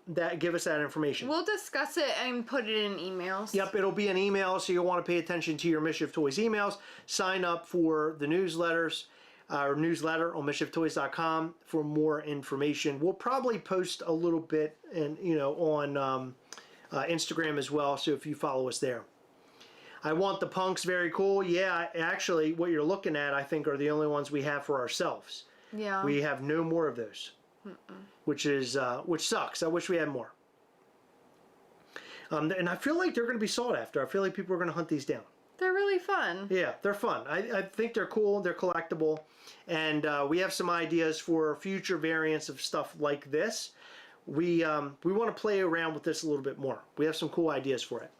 us that information. We'll discuss it and put it in emails. Yep, it'll be an email, so you'll want to pay attention to your Mischief Toys emails. Sign up for the newsletters, or newsletter on mischieftoys.com for more information. We'll probably post a little bit, and on Instagram as well. So if you follow us there. I want the punks, very cool. Yeah, actually, what you're looking at, I think, are the only ones we have for ourselves. Yeah. We have no more of those, which sucks. I wish we had more. And I feel like they're going to be sought after. I feel like people are going to hunt these down. They're really fun. Yeah, they're fun. I think they're cool. They're collectible, and we have some ideas for future variants of stuff like this. We want to play around with this a little bit more. We have some cool ideas for it.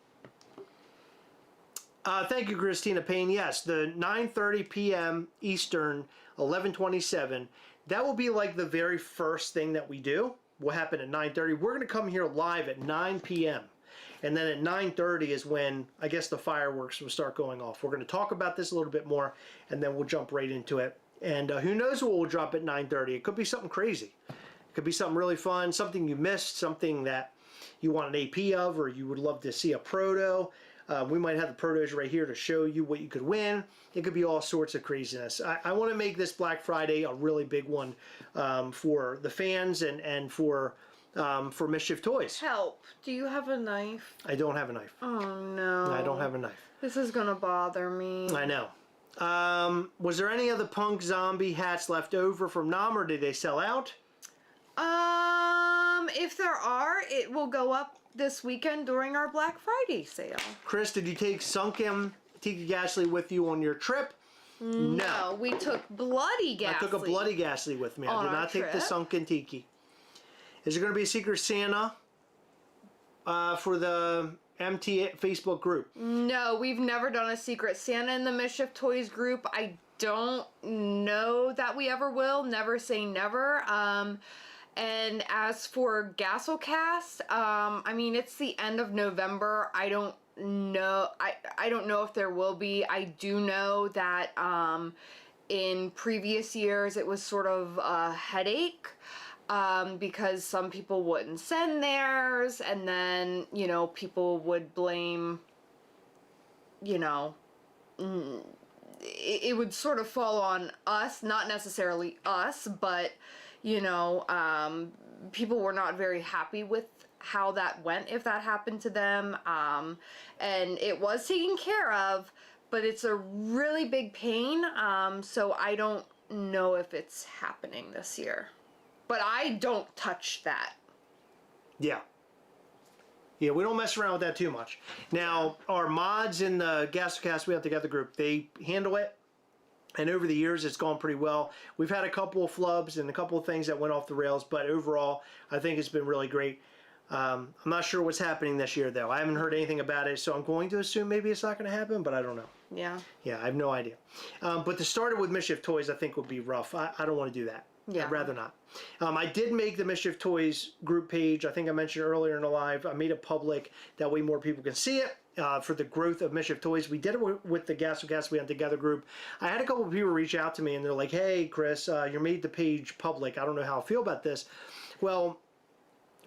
Thank you, Christina Payne. Yes, the 9:30 p.m. Eastern, 11:27. That will be like the very first thing that we do. Will happen at 9:30. We're going to come here live at 9 p.m. And then at 9:30 is when, I guess, the fireworks will start going off. We're going to talk about this a little bit more, and then we'll jump right into it. And who knows what will drop at 9:30. It could be something crazy. It could be something really fun, something you missed, something that you want an AP of, or you would love to see a proto. We might have the protos right here to show you what you could win. It could be all sorts of craziness. I want to make this Black Friday a really big one for the fans and for Mischief Toys. Help. Do you have a knife? I don't have a knife. Oh, no. I don't have a knife. This is going to bother me. I know. Was there any of the punk zombie hats left over from Nam, or did they sell out? If there are, it will go up this weekend during our Black Friday sale. Chris, did you take Sunken Tiki Ghastly with you on your trip? No, we took Bloody Ghastly. I took a Bloody Ghastly with me. I did not take the Sunken Tiki. Is there going to be a Secret Santa for the MT Facebook group? No, we've never done a Secret Santa in the Mischief Toys group. I don't know that we ever will. Never say never. And as for Gastlecast, I mean, it's the end of November. I don't know. I don't know if there will be. I do know that in previous years it was sort of a headache because some people wouldn't send theirs, and then, people would blame, it would sort of fall on us, not necessarily us, but people were not very happy with how that went if that happened to them. And it was taken care of, but it's a really big pain. So I don't know if it's happening this year. But I don't touch that. Yeah. Yeah, we don't mess around with that too much. Now, our mods in the Gastlecast We Have Together group, they handle it. And over the years, it's gone pretty well. We've had a couple of flubs and a couple of things that went off the rails, but overall, I think it's been really great. I'm not sure what's happening this year, though. I haven't heard anything about it, so I'm going to assume maybe it's not going to happen, but I don't know. Yeah. Yeah, I have no idea. But to start it with Mischief Toys, I think would be rough. I don't want to do that. Yeah. I'd rather not. I did make the Mischief Toys group page. I think I mentioned earlier in the live. I made it public. That way more people can see it. For the growth of Mischief Toys. We did it with the Gastlecast We Hunt Together group. I had a couple of people reach out to me and they're like, hey, Chris, you made the page public. I don't know how I feel about this. Well,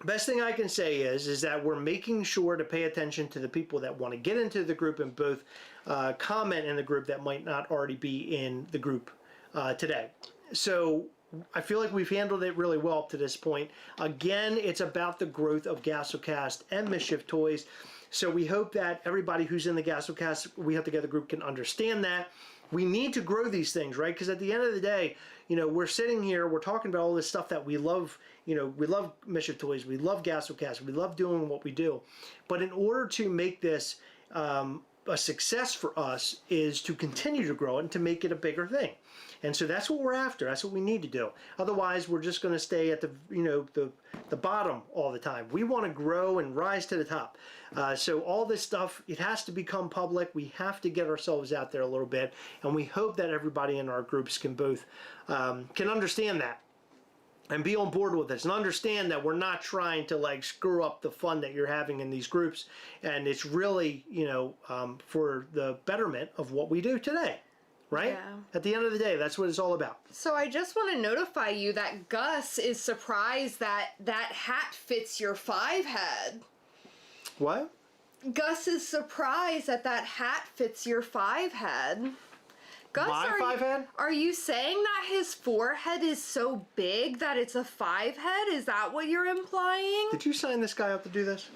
best thing I can say is that we're making sure to pay attention to the people that want to get into the group and both comment in the group that might not already be in the group today. So I feel like we've handled it really well up to this point. Again, it's about the growth of Gastlecast and Mischief Toys. So we hope that everybody who's in the Gastlecast We Have Together group can understand that. We need to grow these things, right? Because at the end of the day, we're sitting here, we're talking about all this stuff that we love. We love Mischief Toys, we love Gastlecast, we love doing what we do. But in order to make this a success for us is to continue to grow it and to make it a bigger thing. And so that's what we're after. That's what we need to do. Otherwise, we're just going to stay at the the bottom all the time. We want to grow and rise to the top. So all this stuff, it has to become public. We have to get ourselves out there a little bit, and we hope that everybody in our groups can both can understand that and be on board with this and understand that we're not trying to like screw up the fun that you're having in these groups, and it's really for the betterment of what we do today. Right? Yeah. At the end of the day, that's what it's all about. So I just want to notify you that Gus is surprised that that hat fits your 5 head. What? Gus is surprised that that hat fits your 5 head. Gus, My 5 head? Are you saying that his forehead is so big that it's a 5 head? Is that what you're implying? Did you sign this guy up to do this?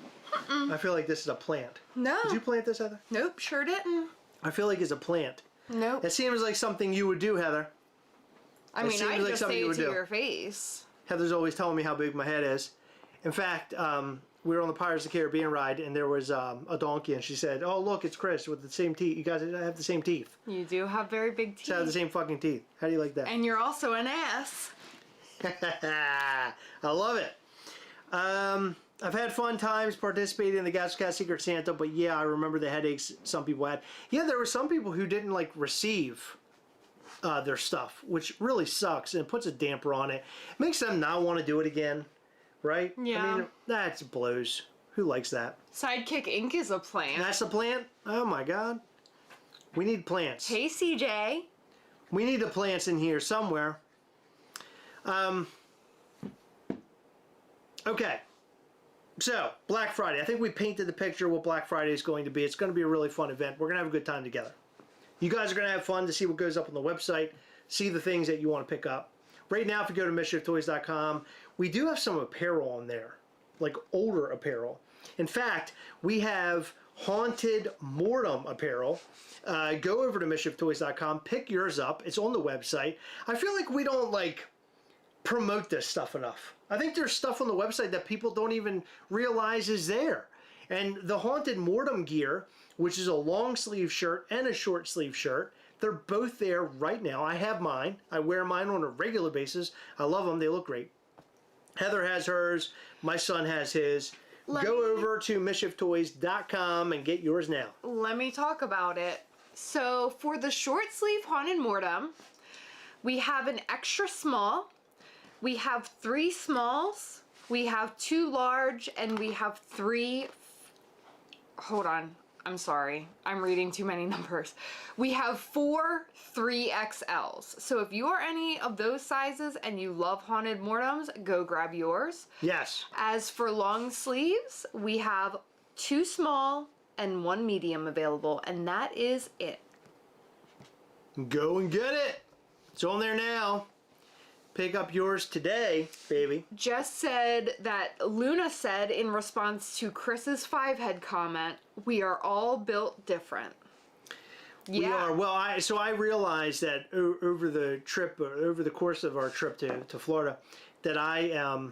I feel like this is a plant. No. Did you plant this, Heather? Nope, sure didn't. I feel like it's a plant. Nope. It seems like something you would do, Heather. I mean, I like just something say you it would to do. your face. Heather's always telling me how big my head is. In fact, we were on the Pirates of the Caribbean ride, and there was a donkey, and she said, "Oh, look, it's Chris with the same teeth. You guys have the same teeth. You do have very big teeth. You have the same fucking teeth. How do you like that?" And you're also an ass. I love it. I've had fun times participating in the Gastlecast Secret Santa, but yeah, I remember the headaches some people had. Yeah, there were some people who didn't like receive their stuff, which really sucks and puts a damper on it. Makes them not want to do it again, right? Yeah. I mean, that's blows. Who likes that? Sidekick Ink is a plant. That's a plant? Oh my god. We need plants. Hey, CJ. We need the plants in here somewhere. Okay. So, Black Friday. I think we painted the picture what Black Friday is going to be. It's going to be a really fun event. We're going to have a good time together. You guys are going to have fun to see what goes up on the website, see the things that you want to pick up. Right now, if you go to mischieftoys.com, we do have some apparel on there, like older apparel. In fact, we have Haunted Mortem apparel. Go over to mischieftoys.com, pick yours up. It's on the website. I feel like we don't promote this stuff enough. I think there's stuff on the website that people don't even realize is there. And the Haunted Mortem gear, which is a long sleeve shirt and a short sleeve shirt, they're both there right now. I have mine. I wear mine on a regular basis. I love them. They look great. Heather has hers. My son has his. Go over to mischieftoys.com and get yours now. Let me talk about it. So for the short sleeve Haunted Mortem, we have an extra small, we have 3 smalls, we have 2 large, and we have 3, hold on, I'm sorry, I'm reading too many numbers. We have 4 3XLs. So if you are any of those sizes and you love Haunted Mortems, go grab yours. Yes. As for long sleeves, we have 2 small and 1 medium available, and that is it. Go and get it. It's on there now. Pick up yours today, baby. Just said that Luna said in response to Chris's 5 head comment, we are all built different. Yeah. We are. Well, I realized that over the trip, over the course of our trip to Florida, that I've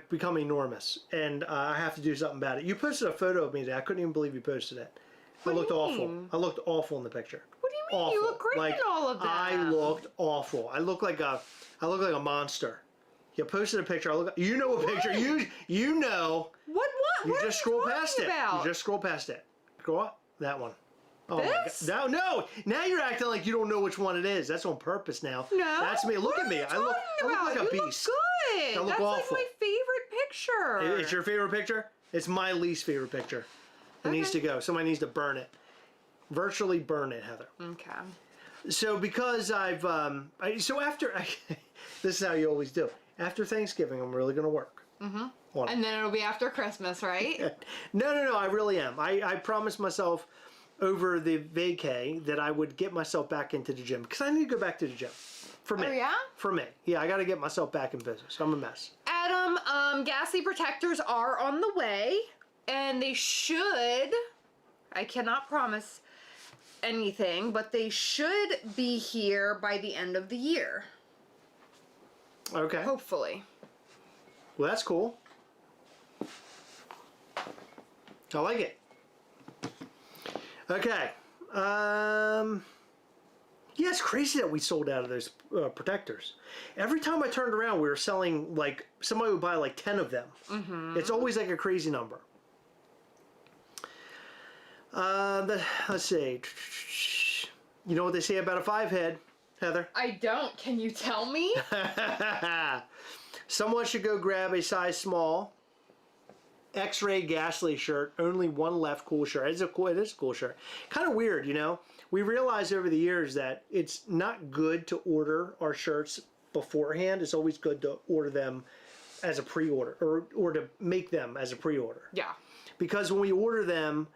become enormous, and I have to do something about it. You posted a photo of me today. I couldn't even believe you posted it. I looked awful. I looked awful in the picture. What do you mean? Awful. You look great in all of that. I looked awful. I look like a monster. You posted a picture. You know a picture. You know. What? You What just are you scroll past it. about? You just scroll past it. Go up. That one. Oh This? my God. No. Now you're acting like you don't know which one it is. That's on purpose now. No. That's me. Look What at me. are you I look like a you beast. Look good. I look That's awful. like my favorite picture. It's your favorite picture? It's my least favorite picture. It needs to go. Somebody needs to burn it. Virtually burn it, Heather. Okay. So because I've, this is how you always do. After Thanksgiving, I'm really going to work. Mm-hmm. And then it'll be after Christmas, right? No, I really am. I promised myself over the vacay that I would get myself back into the gym because I need to go back to the gym. For me. Oh, yeah? For me. Yeah, I got to get myself back in business. I'm a mess. Adam, Ghastly protectors are on the way, and they should, I cannot promise anything, but they should be here by the end of the year. Okay. Hopefully. Well, that's cool. I like it. Okay. Yeah, it's crazy that we sold out of those protectors. Every time I turned around, we were selling, like, somebody would buy like 10 of them. It's always like a crazy number. Let's see. You know what they say about a 5-head, Heather? I don't. Can you tell me? Someone should go grab a size small X-ray Ghastly shirt. Only one left. Cool shirt. It is a cool shirt. Kind of weird, you know. We realized over the years that it's not good to order our shirts beforehand. It's always good to order them as a pre-order, or to make them as a pre-order. Yeah. Because when we order them,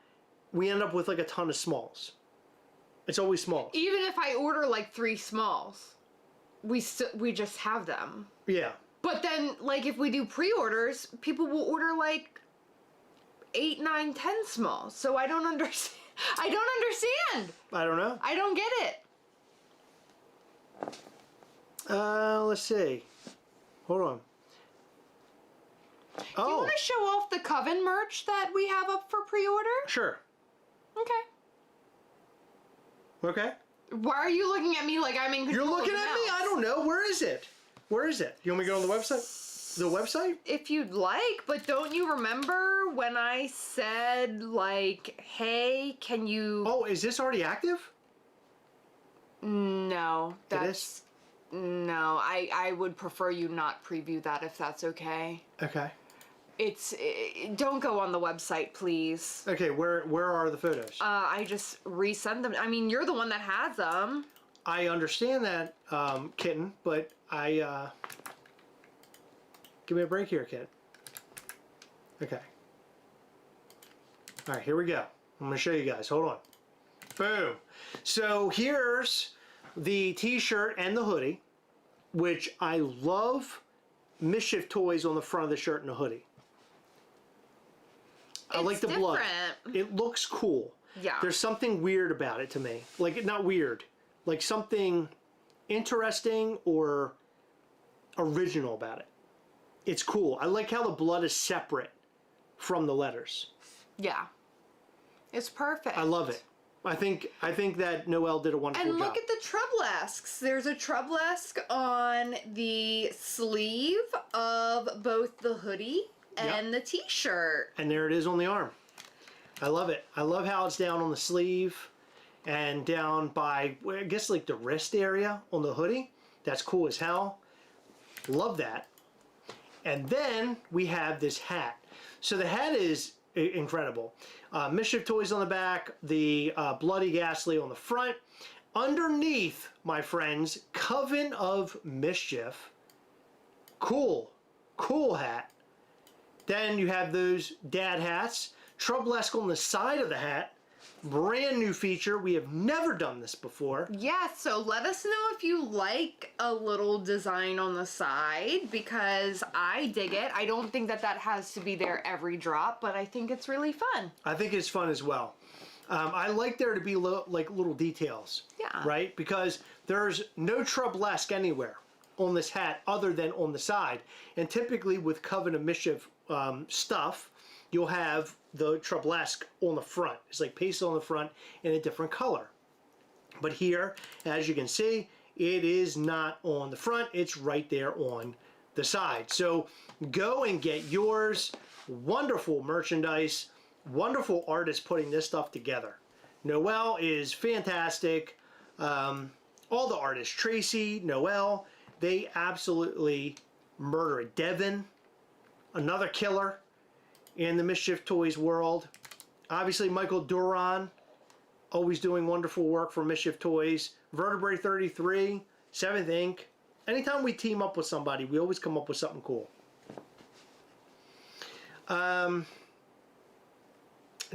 we end up with like a ton of smalls. It's always smalls. Even if I order like 3 smalls, we just have them. Yeah. But then, like, if we do pre-orders, people will order like 8, 9, 10 smalls. So I don't understand. I don't understand. I don't know. I don't get it. Let's see. Hold on. Do you want to show off the Coven merch that we have up for pre-order? Sure. Okay. Okay. Why are you looking at me like I'm in control? You're looking of the at me? mouse? I don't know. Where is it? Where is it? You want me to go on the website? The website? If you'd like, but don't you remember when I said, like, hey, can you... Oh, is this already active? No. That's... It is? No, I would prefer you not preview that if that's okay. Okay. Don't go on the website, please. Okay, where are the photos? I just resend them. I mean, you're the one that has them. I understand that, Kitten, but give me a break here, kid. Okay. All right, here we go. I'm going to show you guys. Hold on. Boom. So here's the t-shirt and the hoodie, which I love. Mischief toys on the front of the shirt and the hoodie. I like the blood. It looks cool. Yeah. There's something weird about it to me. Like, not weird. Like something interesting or original about it. It's cool. I like how the blood is separate from the letters. Yeah. It's perfect. I love it. I think that Noelle did a wonderful job. And look at the Treblesques. There's a Treblesque on the sleeve of both the hoodie and the t-shirt. And there it is on the arm. I love it. I love how it's down on the sleeve and down by, I guess, like the wrist area on the hoodie. That's cool as hell. Love that. And then we have this hat. So the hat is incredible. Mischief toys on the back, the Bloody Ghastly on the front. Underneath, my friends, Coven of Mischief. Cool. Cool hat. Then you have those dad hats. Treblesque on the side of the hat. Brand new feature. We have never done this before. Yeah, so let us know if you like a little design on the side, because I dig it. I don't think that has to be there every drop, but I think it's really fun. I think it's fun as well. I like there to be like little details. Yeah. Right? Because there's no Treblesque anywhere on this hat other than on the side. And typically with Coven of Mischief stuff, you'll have the Treblesque on the front. It's like pasted on the front in a different color. But here, as you can see, it is not on the front. It's right there on the side. So go and get yours. Wonderful merchandise. Wonderful artists putting this stuff together. Noelle is fantastic. All the artists, Tracy, Noelle, they absolutely murder it. Devin, another killer in the Mischief Toys world. Obviously, Michael Duran, always doing wonderful work for Mischief Toys. Vertebrae 33, 7th Inc. Anytime we team up with somebody, we always come up with something cool.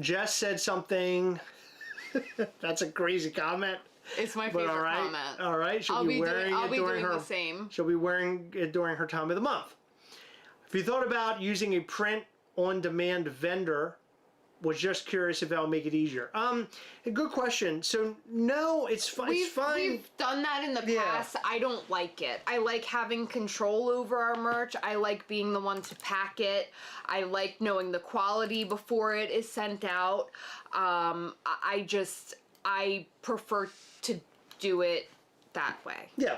Jess said something. That's a crazy comment. It's my favorite comment. All right. She'll be wearing it during her. The same. She'll be wearing it during her time of the month. If you thought about using a print-on-demand vendor Was just curious if that'll make it easier. A good question. So no, it's fine. It's fine. We've done that in the past. I don't like it. I like having control over our merch. I like being the one to pack it. I like knowing the quality before it is sent out. I prefer to do it that way. Yeah.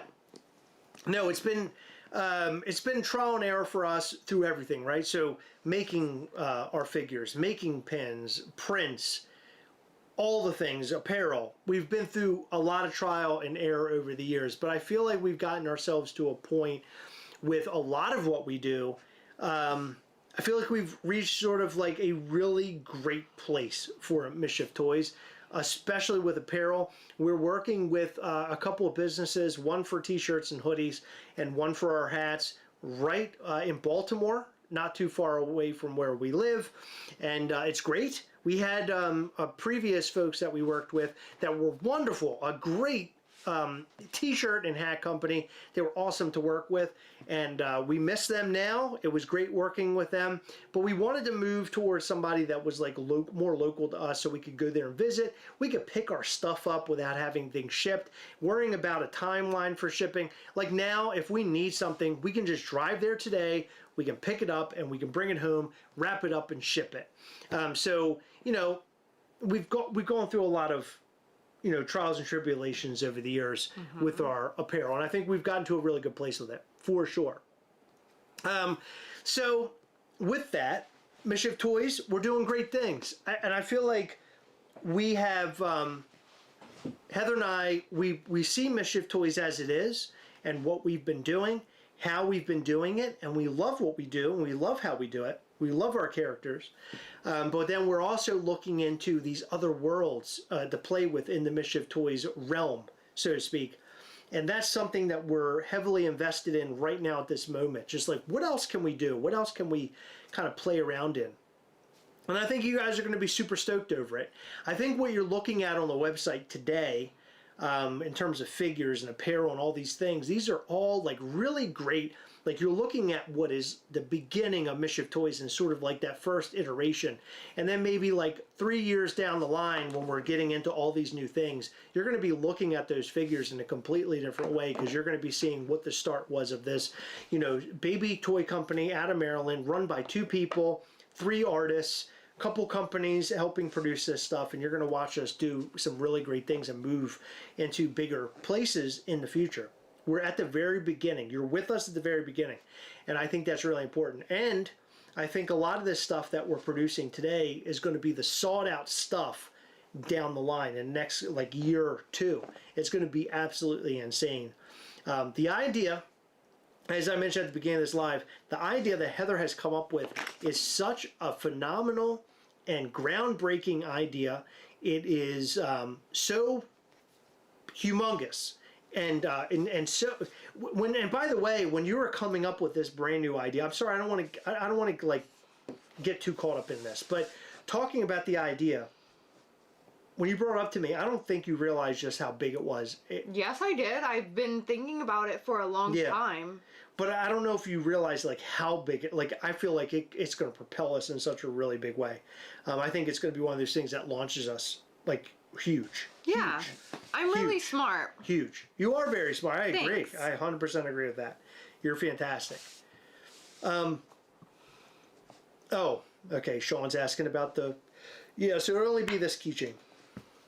No, it's been trial and error for us through everything, right? So making our figures, making pins, prints, all the things, apparel. We've been through a lot of trial and error over the years, but I feel like we've gotten ourselves to a point with a lot of what we do. I feel like we've reached sort of like a really great place for Mischief Toys, especially with apparel. We're working with a couple of businesses, one for t-shirts and hoodies and one for our hats, right in Baltimore, not too far away from where we live. And it's great. We had previous folks that we worked with that were wonderful, a great t-shirt and hat company. They were awesome to work with, and we miss them now. It was great working with them, but we wanted to move towards somebody that was like more local to us, so we could go there and visit. We could pick our stuff up without having things shipped, worrying about a timeline for shipping. Like now, if we need something, we can just drive there today, we can pick it up, and we can bring it home, wrap it up, and ship it. So, you know, we've gone through a lot of, you know, trials and tribulations over the years with our apparel, and I think we've gotten to a really good place with it, for sure. So with that, Mischief Toys, we're doing great things, and I feel like we have, Heather and I, we see Mischief Toys as it is, and what we've been doing, how we've been doing it, and we love what we do, and we love how we do it. We love our characters, but then we're also looking into these other worlds to play with in the Mischief Toys realm, so to speak. And that's something that we're heavily invested in right now at this moment. Just like, what else can we do? What else can we kind of play around in? And I think you guys are going to be super stoked over it. I think what you're looking at on the website today, in terms of figures and apparel and all these things, these are all like really great. Like, you're looking at what is the beginning of Mischief Toys and sort of like that first iteration. And then maybe like 3 years down the line, when we're getting into all these new things, you're going to be looking at those figures in a completely different way, because you're going to be seeing what the start was of this, you know, baby toy company out of Maryland, run by 2 people, 3 artists, couple companies helping produce this stuff, and you're going to watch us do some really great things and move into bigger places in the future. We're at the very beginning. You're with us at the very beginning, and I think that's really important. And I think a lot of this stuff that we're producing today is going to be the sought out stuff down the line in the next like year or 2. It's going to be absolutely insane. The idea, as I mentioned at the beginning of this live, the idea that Heather has come up with is such a phenomenal and groundbreaking idea. It is so humongous, and so when, and by the way, when you were coming up with this brand new idea, I'm sorry, I don't want to like get too caught up in this, but talking about the idea, when you brought it up to me, I don't think you realized just how big it was. Yes, I did. I've been thinking about it for a long time. But I don't know if you realize like how big it, like I feel like it's going to propel us in such a really big way. I think it's going to be one of those things that launches us like huge. Yeah. Huge. I'm really smart. Huge. You are very smart. I agree. Thanks. I 100% agree with that. You're fantastic. Oh, okay. Sean's asking about the, yeah, so it'll only be this keychain.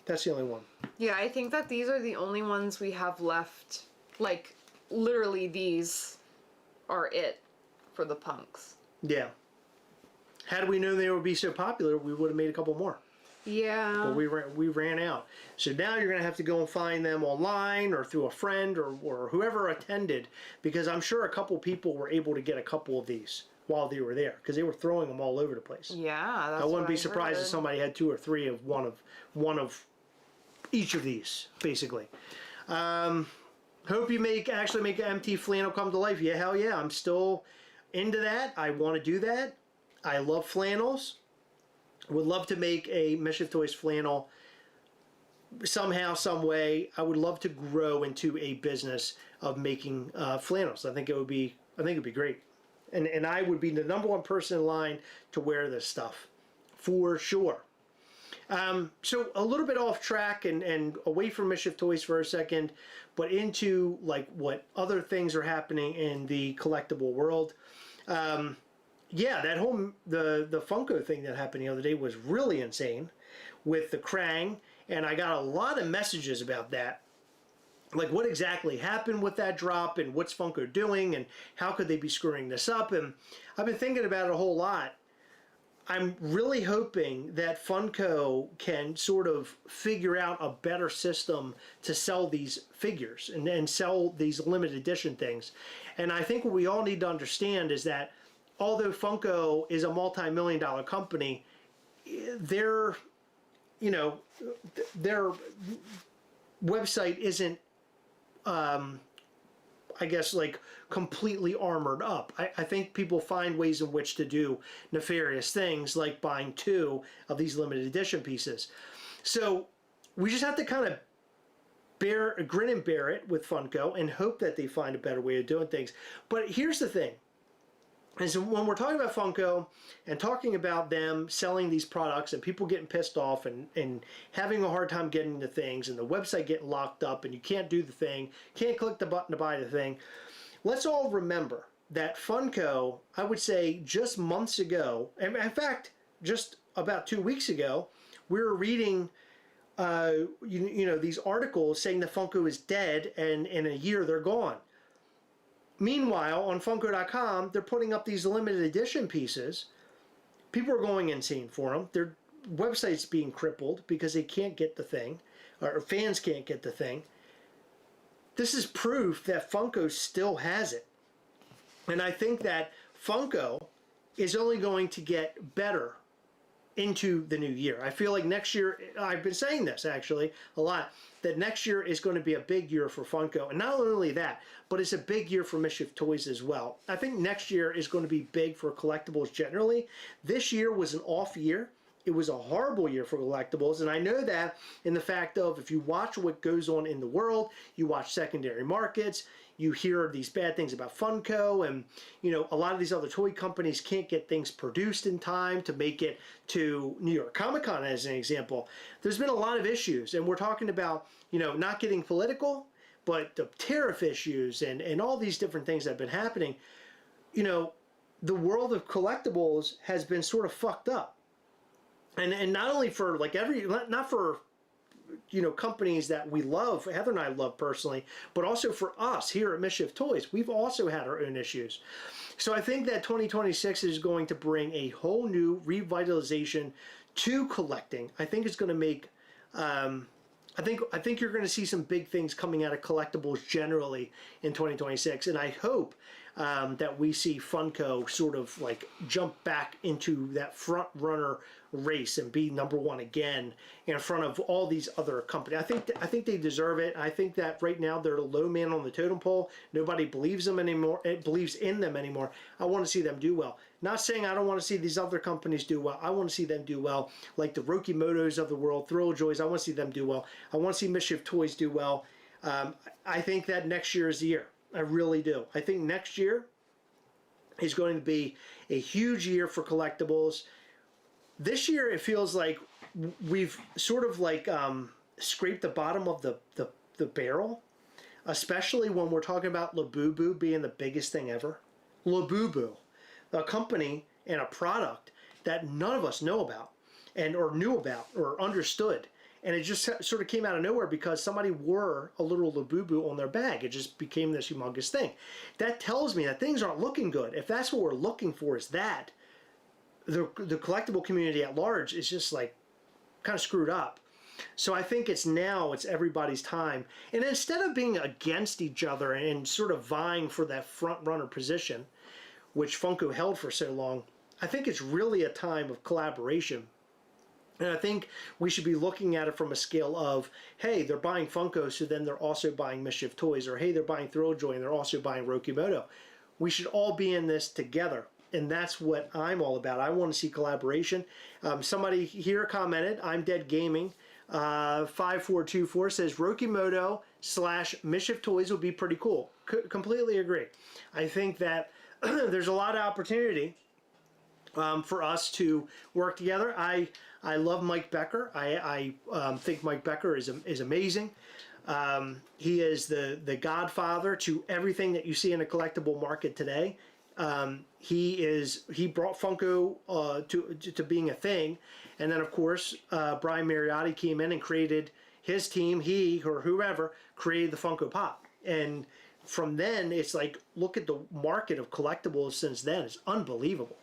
That's the only one. Yeah, I think that these are the only ones we have left. Like, literally these are it for the punks. Yeah. Had we known they would be so popular, we would have made a couple more. Yeah. But we ran out. So now you're going to have to go and find them online or through a friend or whoever attended, because I'm sure a couple people were able to get a couple of these while they were there, because they were throwing them all over the place. Yeah, that's I wouldn't what be I surprised heard. if somebody had 2 or 3 of one of each of these, basically. Hope you actually make an MT flannel come to life. Yeah, hell yeah, I'm still into that. I want to do that. I love flannels. Would love to make a Mischief Toys flannel somehow, some way. I would love to grow into a business of making flannels. I think it'd be great, and I would be the #1 person in line to wear this stuff for sure. So a little bit off track and away from Mischief Toys for a second, but into like what other things are happening in the collectible world. Yeah, that whole the Funko thing that happened the other day was really insane with the Krang, and I got a lot of messages about that. Like what exactly happened with that drop and what's Funko doing and how could they be screwing this up? And I've been thinking about it a whole lot. I'm really hoping that Funko can sort of figure out a better system to sell these figures and sell these limited edition things. And I think what we all need to understand is that although Funko is a multi-million-dollar company, their website isn't I guess like completely armored up. I think people find ways in which to do nefarious things like buying 2 of these limited edition pieces. So we just have to kind of grin and bear it with Funko and hope that they find a better way of doing things. But here's the thing. And so when we're talking about Funko and talking about them selling these products and people getting pissed off and having a hard time getting the things and the website getting locked up and you can't do the thing, can't click the button to buy the thing, let's all remember that Funko, I would say just months ago, and in fact, just about 2 weeks ago, we were reading these articles saying that Funko is dead and in a year they're gone. Meanwhile, on Funko.com, they're putting up these limited edition pieces. People are going insane for them. Their website's being crippled because they can't get the thing, or fans can't get the thing. This is proof that Funko still has it. And I think that Funko is only going to get better into the new year. I feel like next year, I've been saying this actually a lot, that next year is going to be a big year for Funko. And not only that, but it's a big year for Mischief Toys as well. I think next year is going to be big for collectibles generally. This year was an off year. It was a horrible year for collectibles, and I know that in the fact of if you watch what goes on in the world, you watch secondary markets, you hear these bad things about Funko, and a lot of these other toy companies can't get things produced in time to make it to New York Comic Con as an example. There's been a lot of issues, and we're talking about not getting political, but the tariff issues and all these different things that have been happening. The world of collectibles has been sort of fucked up. And not only for not for companies that we love, Heather and I love personally, but also for us here at Mischief Toys. We've also had our own issues. So I think that 2026 is going to bring a whole new revitalization to collecting. I think it's going to make I think you're going to see some big things coming out of collectibles generally in 2026, and I hope that we see Funko sort of like jump back into that front runner race and be number one again in front of all these other companies. I think they deserve it. I think that right now they're the low man on the totem pole. Nobody believes them anymore. Believes in them anymore. I want to see them do well. Not saying I don't want to see these other companies do well. I want to see them do well, like the Rokimotos of the world, Thrill Joys. I want to see them do well. I want to see Mischief Toys do well. I think that next year is the year. I really do. I think next year is going to be a huge year for collectibles. This year, it feels like we've sort of like scraped the bottom of the barrel, especially when we're talking about Labubu being the biggest thing ever. Labubu, a company and a product that none of us know about or knew about or understood. And it just sort of came out of nowhere because somebody wore a little Labubu on their bag. It just became this humongous thing. That tells me that things aren't looking good. If that's what we're looking for is that, the collectible community at large is just like kind of screwed up. So I think it's everybody's time. And instead of being against each other and sort of vying for that front runner position, which Funko held for so long, I think it's really a time of collaboration. And I think we should be looking at it from a scale of, hey, they're buying Funko, so then they're also buying Mischief Toys, or hey, they're buying Thrill Joy, and they're also buying Rokimoto. We should all be in this together, and that's what I'm all about. I want to see collaboration. Somebody here commented, I'm Dead Gaming, 5424 says Rokimoto / Mischief Toys would be pretty cool. Completely agree. I think that there's a lot of opportunity for us to work together. I love Mike Becker. I think Mike Becker is amazing. He is the godfather to everything that you see in a collectible market today. He brought Funko to being a thing, and then of course Brian Mariotti came in and created his team. He or whoever created the Funko Pop, and from then it's like, look at the market of collectibles since then. It's unbelievable.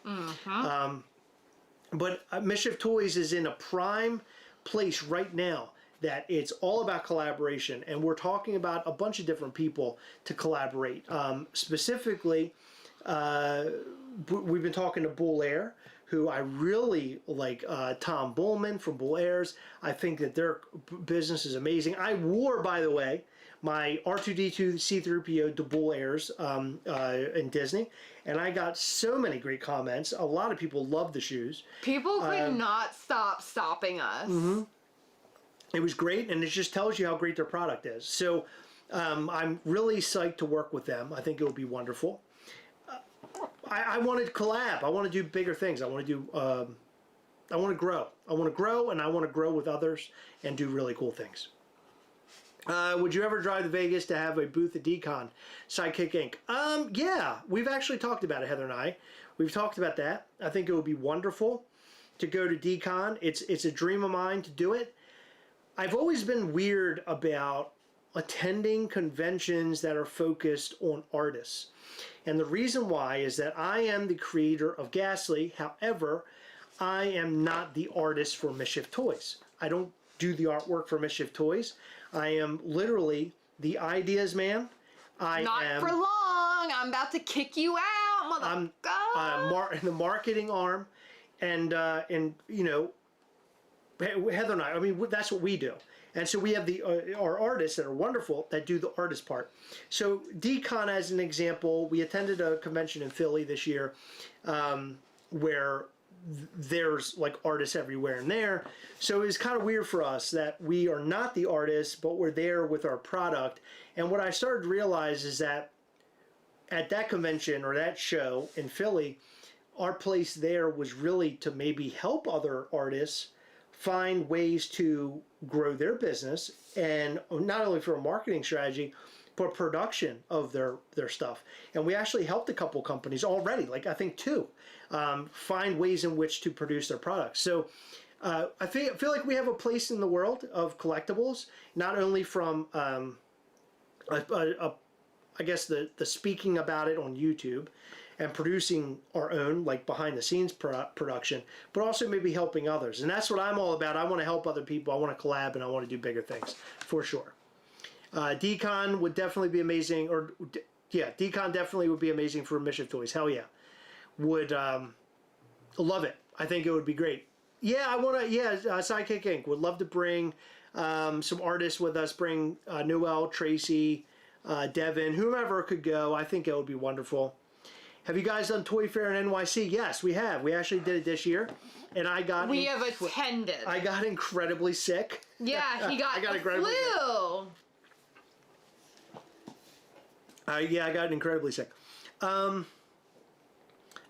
But Mischief Toys is in a prime place right now that it's all about collaboration, and we're talking about a bunch of different people to collaborate. Specifically, we've been talking to Bull Air, who I really like. Tom Bullman from Bull Airs. I think that their business is amazing. I wore, by the way, my R2-D2 C-3PO to Bull Airs in Disney, and I got so many great comments. A lot of people loved the shoes. People could not stop stopping us. It was great, and it just tells you how great their product is. So I'm really psyched to work with them. I think it will be wonderful. I want to collab. I want to do bigger things. I want to do. I want to grow. I want to grow, and I want to grow with others and do really cool things. Would you ever drive to Vegas to have a booth at DCon? Sidekick Inc. Yeah, we've actually talked about it, Heather and I. We've talked about that. I think it would be wonderful to go to DCon. It's a dream of mine to do it. I've always been weird about attending conventions that are focused on artists. And the reason why is that I am the creator of Ghastly. However, I am not the artist for Mischief Toys. I don't do the artwork for Mischief Toys. I am literally the ideas man. Not for long. I'm about to kick you out, motherfucker. I'm the marketing arm, and you know, Heather and I mean, that's what we do. And so we have our artists that are wonderful that do the artist part. So DCon, as an example, we attended a convention in Philly this year where there's like artists everywhere in there. So it's kind of weird for us that we are not the artists, but we're there with our product. And what I started to realize is that at that convention or that show in Philly, our place there was really to maybe help other artists find ways to grow their business, and not only for a marketing strategy, but production of their stuff. And we actually helped a couple companies already, like I think 2, find ways in which to produce their products. So I feel like we have a place in the world of collectibles, not only from I guess the speaking about it on YouTube and producing our own, like behind the scenes production, but also maybe helping others. And that's what I'm all about. I want to help other people. I want to collab, and I want to do bigger things for sure. DCon would definitely be amazing, or yeah, DCon definitely would be amazing for Mischief Toys. Hell yeah. Would love it. I think it would be great. Yeah, I want to, Sidekick Inc. would love to bring some artists with us, bring Noel, Tracy, Devin, whomever could go. I think it would be wonderful. Have you guys done Toy Fair in NYC? Yes, we have. We actually did it this year, and I got. We have attended. I got incredibly sick. Yeah, he got the flu. Yeah, I got incredibly sick. I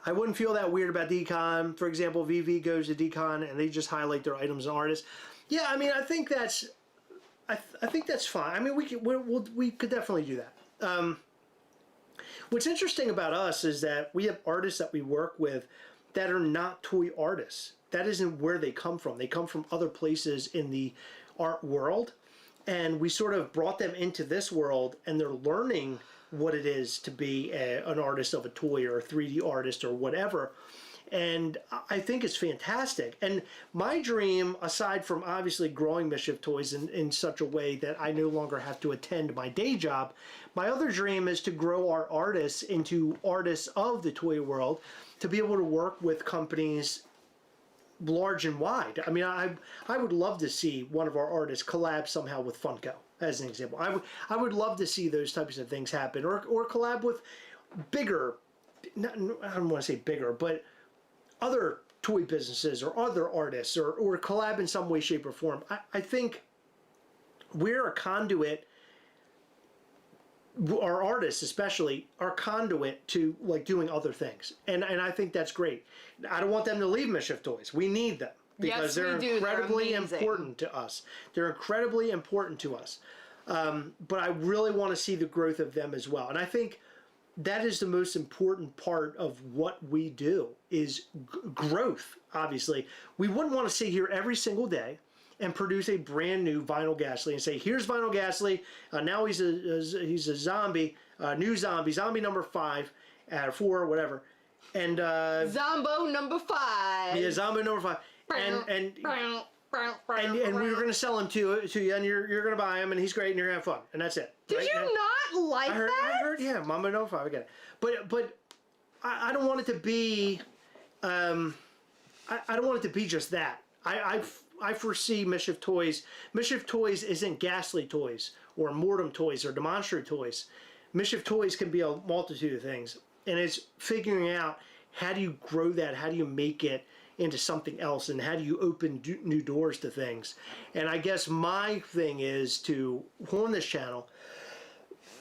wouldn't feel that weird about DCon. For example, VV goes to DCon and they just highlight their items and artists. Yeah, I mean, I think that's. I think that's fine. I mean, we could definitely do that. What's interesting about us is that we have artists that we work with that are not toy artists. That isn't where they come from. They come from other places in the art world, and we sort of brought them into this world, and they're learning what it is to be an artist of a toy or a 3D artist or whatever. And I think it's fantastic. And my dream, aside from obviously growing Mischief Toys in such a way that I no longer have to attend my day job, my other dream is to grow our artists into artists of the toy world, to be able to work with companies large and wide. I mean, I would love to see one of our artists collab somehow with Funko, as an example. I would love to see those types of things happen, or collab with bigger, I don't want to say bigger, but other toy businesses or other artists, or collab in some way, shape, or form. I think we're a conduit our artists especially are conduit to like doing other things, and I think that's great. I don't want them to leave Mischief Toys. We need them because they're incredibly important to us. They're incredibly important to us, but I really want to see the growth of them as well. And I think that is the most important part of what we do is growth. Obviously, we wouldn't want to sit here every single day and produce a brand new Vinyl Ghastly and say, here's Vinyl Ghastly, now he's a zombie, new zombie number 5, 4, whatever, and Zombo number 5. Yeah, Zombo number 5, and we were gonna sell him to you, and you're gonna buy him, and he's great, and you're gonna have fun, and that's it. Did you not like that? I heard, yeah, Mama number 5, I get it, but I don't want it to be, I don't want it to be just that. I foresee Mischief Toys. Mischief Toys isn't Ghastly Toys or Mortem Toys or Demonstrative Toys. Mischief Toys can be a multitude of things, and it's figuring out how do you grow that, how do you make it into something else, and how do you open new doors to things. And I guess my thing is to on this channel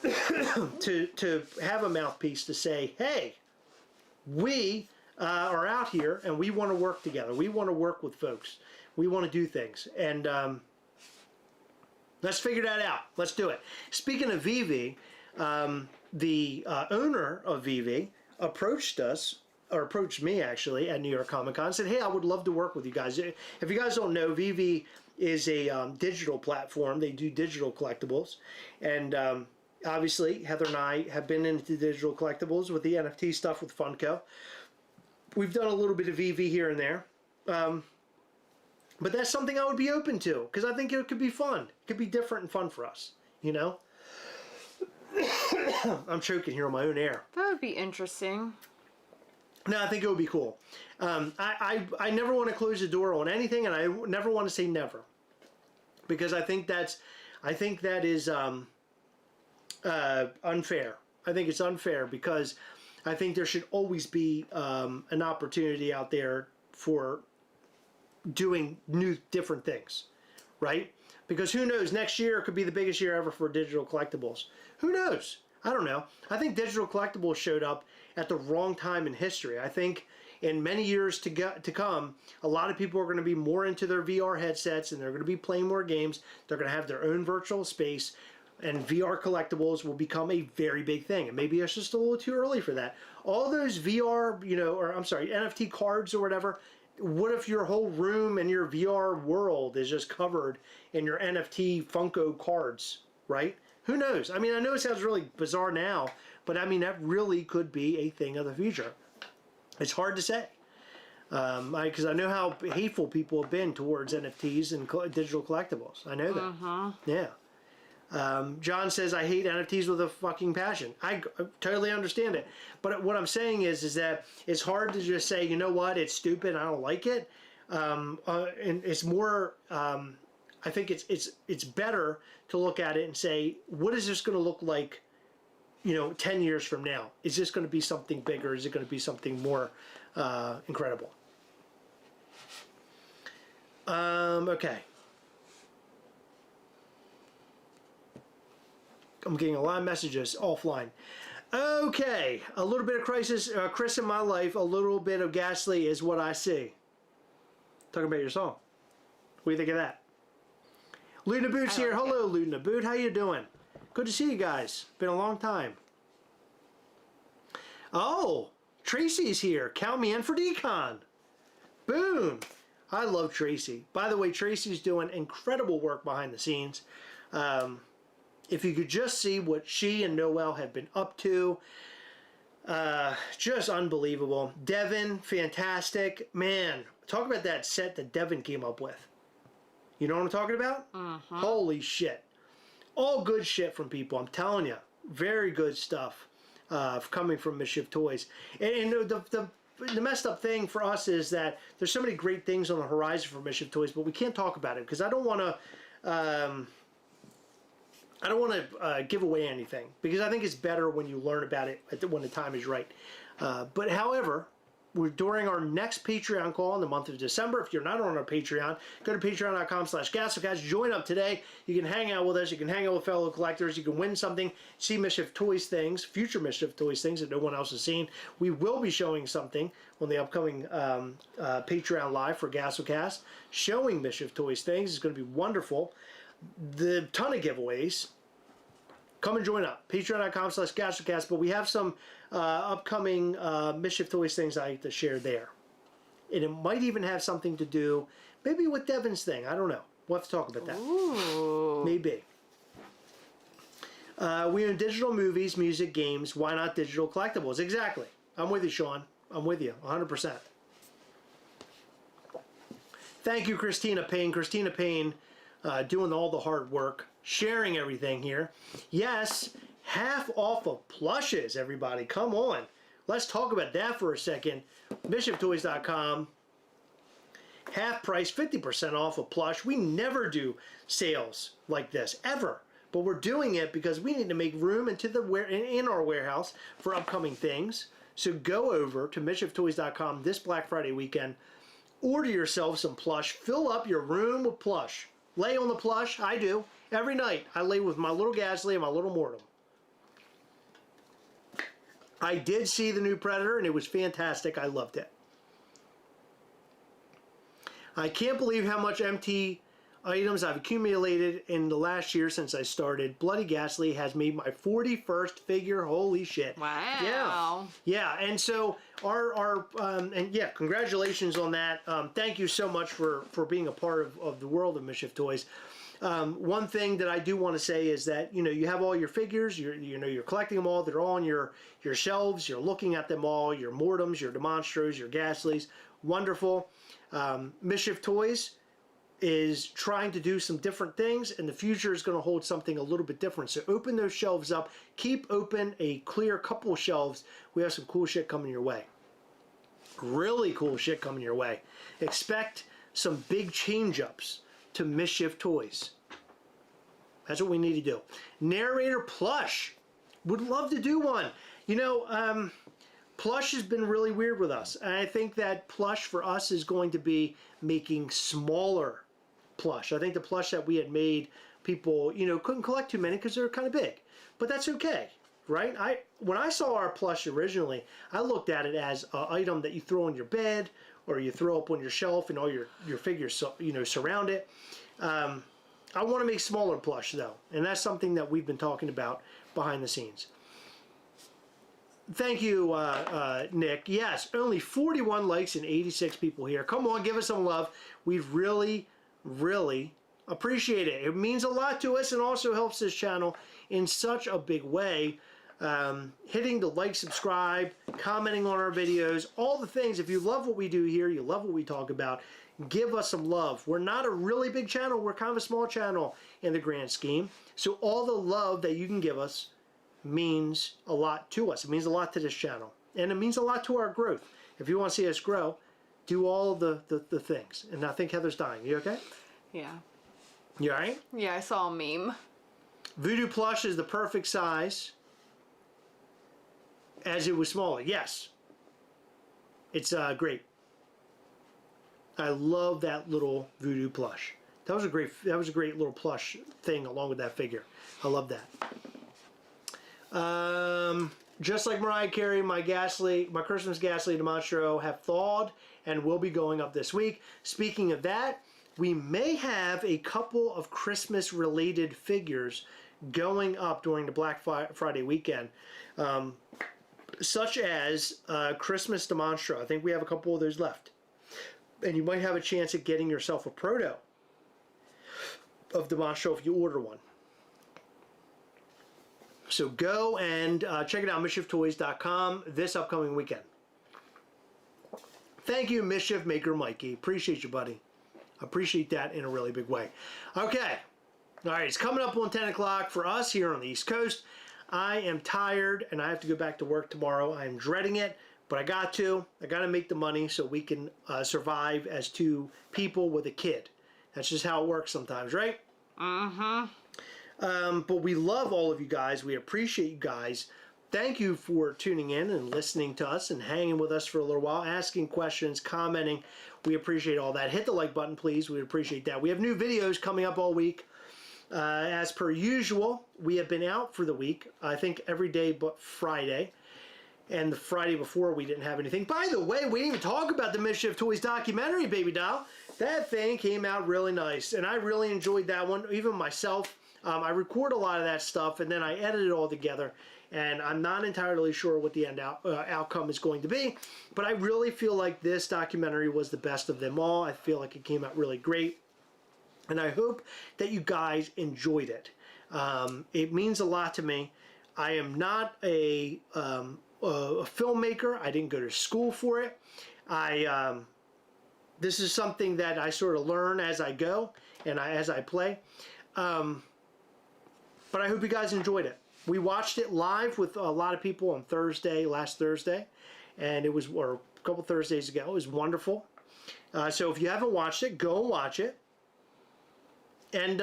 to have a mouthpiece to say, hey, we are out here and we want to work together. We want to work with folks. We want to do things, and let's figure that out. Let's do it. Speaking of VV, the owner of VV approached us, or approached me actually, at New York Comic Con and said, hey, I would love to work with you guys. If you guys don't know, VV is a digital platform. They do digital collectibles, and obviously Heather and I have been into digital collectibles with the NFT stuff with Funko. We've done a little bit of VV here and there. But that's something I would be open to, because I think it could be fun. It could be different and fun for us, you know? I'm choking here on my own air. That would be interesting. No, I think it would be cool. I never want to close the door on anything, and I never want to say never, because I think that is unfair. I think it's unfair because I think there should always be an opportunity out there for doing new different things, right? Because who knows, next year could be the biggest year ever for digital collectibles. Who knows? I don't know. I think digital collectibles showed up at the wrong time in history. I think in many years to come, a lot of people are going to be more into their VR headsets, and they're going to be playing more games. They're going to have their own virtual space, and VR collectibles will become a very big thing. And maybe it's just a little too early for that. All those VR, NFT cards or whatever, what if your whole room and your VR world is just covered in your NFT Funko cards, right? Who knows? I mean, I know it sounds really bizarre now, but I mean, that really could be a thing of the future. It's hard to say. Because I know how hateful people have been towards NFTs and digital collectibles. I know that. Yeah. John says, I hate NFTs with a fucking passion. I totally understand it. But what I'm saying is that it's hard to just say, you know what, it's stupid, I don't like it. And it's more, I think it's better to look at it and say, what is this going to look like, 10 years from now? Is this going to be something bigger? Is it going to be something more incredible? Okay. I'm getting a lot of messages offline. Okay, a little bit of Chris in my life, a little bit of Ghastly is what I see. Talking about your song. What do you think of that? Luna Boot's here. Hello, Luna Boot. How you doing? Good to see you guys. Been a long time. Oh, Tracy's here. Count me in for decon. Boom. I love Tracy. By the way, Tracy's doing incredible work behind the scenes. If you could just see what she and Noel have been up to, just unbelievable. Devin, fantastic. Man, talk about that set that Devin came up with. You know what I'm talking about? Holy shit. All good shit from people, I'm telling you. Very good stuff coming from Mischief Toys. And the messed up thing for us is that there's so many great things on the horizon for Mischief Toys, but we can't talk about it because I don't want to give away anything, because I think it's better when you learn about it when the time is right. But however, we're during our next Patreon call in the month of December. If you're not on our Patreon, go to patreon.com/Gastlecast. Join up today. You can hang out with us. You can hang out with fellow collectors. You can win something. See Mischief Toys things, future Mischief Toys things that no one else has seen. We will be showing something on the upcoming Patreon Live for Gastlecast, showing Mischief Toys things. It's going to be wonderful. The ton of giveaways. Come and join up. Patreon.com/Gastlecast. But we have some upcoming Mischief Toys things I like to share there. And it might even have something to do maybe with Devin's thing. I don't know. We'll have to talk about that. Ooh. Maybe. We own digital movies, music, games. Why not digital collectibles? Exactly. I'm with you, Sean. I'm with you 100%. Thank you, Christina Payne. Christina Payne doing all the hard work, sharing everything here. Yes, half off of plushes, everybody. Come on. Let's talk about that for a second. MischiefToys.com. Half price, 50% off of plush. We never do sales like this, ever. But we're doing it because we need to make room in our warehouse for upcoming things. So go over to MischiefToys.com this Black Friday weekend. Order yourself some plush. Fill up your room with plush. Lay on the plush. I do. Every night I lay with my little Gasly and my little Mortem. I did see the new Predator and it was fantastic. I loved it. I can't believe how much empty items I've accumulated in the last year since I started. Bloody Ghastly has made my 41st figure. Holy shit. Wow. Yeah. And so congratulations on that. Thank you so much for being a part of the world of Mischief Toys. One thing that I do want to say is that, you have all your figures, you're collecting them all. They're all on your shelves. You're looking at them all, your Mortems, your Demonstros, your Gastlys. Wonderful. Mischief Toys is trying to do some different things, and the future is going to hold something a little bit different. So open those shelves up. Keep open a clear couple shelves. We have some cool shit coming your way. Really cool shit coming your way. Expect some big change-ups to Mischief Toys. That's what we need to do. Narrator plush. Would love to do one. Plush has been really weird with us. And I think that plush for us is going to be making smaller plush. I think the plush that we had made, people, couldn't collect too many because they're kind of big. But that's okay, right? When I saw our plush originally, I looked at it as an item that you throw on your bed or you throw up on your shelf and all your figures, surround it. I want to make smaller plush though. And that's something that we've been talking about behind the scenes. Thank you, Nick. Yes, only 41 likes and 86 people here. Come on, give us some love. We really, really appreciate it. It means a lot to us and also helps this channel in such a big way. Hitting the like, subscribe, commenting on our videos, all the things. If you love what we do here, you love what we talk about, give us some love. We're not a really big channel. We're kind of a small channel in the grand scheme. So all the love that you can give us means a lot to us. It means a lot to this channel. And it means a lot to our growth. If you want to see us grow, do all the things. And I think Heather's dying. You okay? Yeah. You alright? Yeah, I saw a meme. Voodoo plush is the perfect size as it was smaller. Yes. It's great. I love that little Voodoo plush. That was a great little plush thing along with that figure. I love that. Just like Mariah Carey, my Christmas Ghastly Demonstro have thawed and will be going up this week. Speaking of that, we may have a couple of Christmas related figures going up during the Black Friday weekend, such as Christmas Demonstro. I think we have a couple of those left. And you might have a chance at getting yourself a proto of Demonstro if you order one. So go and check it out, MischiefToys.com this upcoming weekend. Thank you, Mischief Maker Mikey. Appreciate you, buddy. Appreciate that in a really big way. Okay. All right, it's coming up on 10 o'clock for us here on the East Coast. I am tired, and I have to go back to work tomorrow. I am dreading it, but I got to make the money so we can survive as two people with a kid. That's just how it works sometimes, right? Mm-hmm. But we love all of you guys. We appreciate you guys thank you for tuning in and listening to us and hanging with us for a little while, asking questions, commenting. We appreciate all that. Hit the like button, please. We appreciate that. We have new videos coming up all week. As per usual, we have been out for the week, I think every day but Friday. And the Friday before, we didn't have anything. By the way, we didn't even talk about the Mischief Toys documentary, baby doll. That thing came out really nice, and I really enjoyed that one, even myself. I record a lot of that stuff, and then I edit it all together, and I'm not entirely sure what the end outcome is going to be, but I really feel like this documentary was the best of them all. I feel like it came out really great, and I hope that you guys enjoyed it. It means a lot to me. I am not a filmmaker. I didn't go to school for it. This is something that I sort of learn as I go and as I play. But I hope you guys enjoyed it. We watched it live with a lot of people on last Thursday, and it was, or a couple Thursdays ago. It was wonderful. So if you haven't watched it, go and watch it. And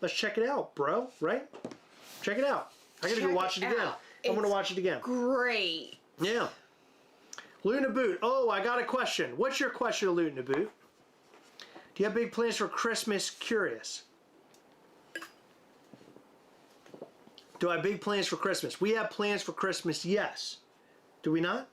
let's check it out, bro, right? Check it out. I gotta go watch it again. I'm gonna watch it again. Great. Yeah. Luna Boot. Oh, I got a question. What's your question, Luna Boot? Do you have big plans for Christmas? Curious. Do I have big plans for Christmas? We have plans for Christmas, yes. Do we not?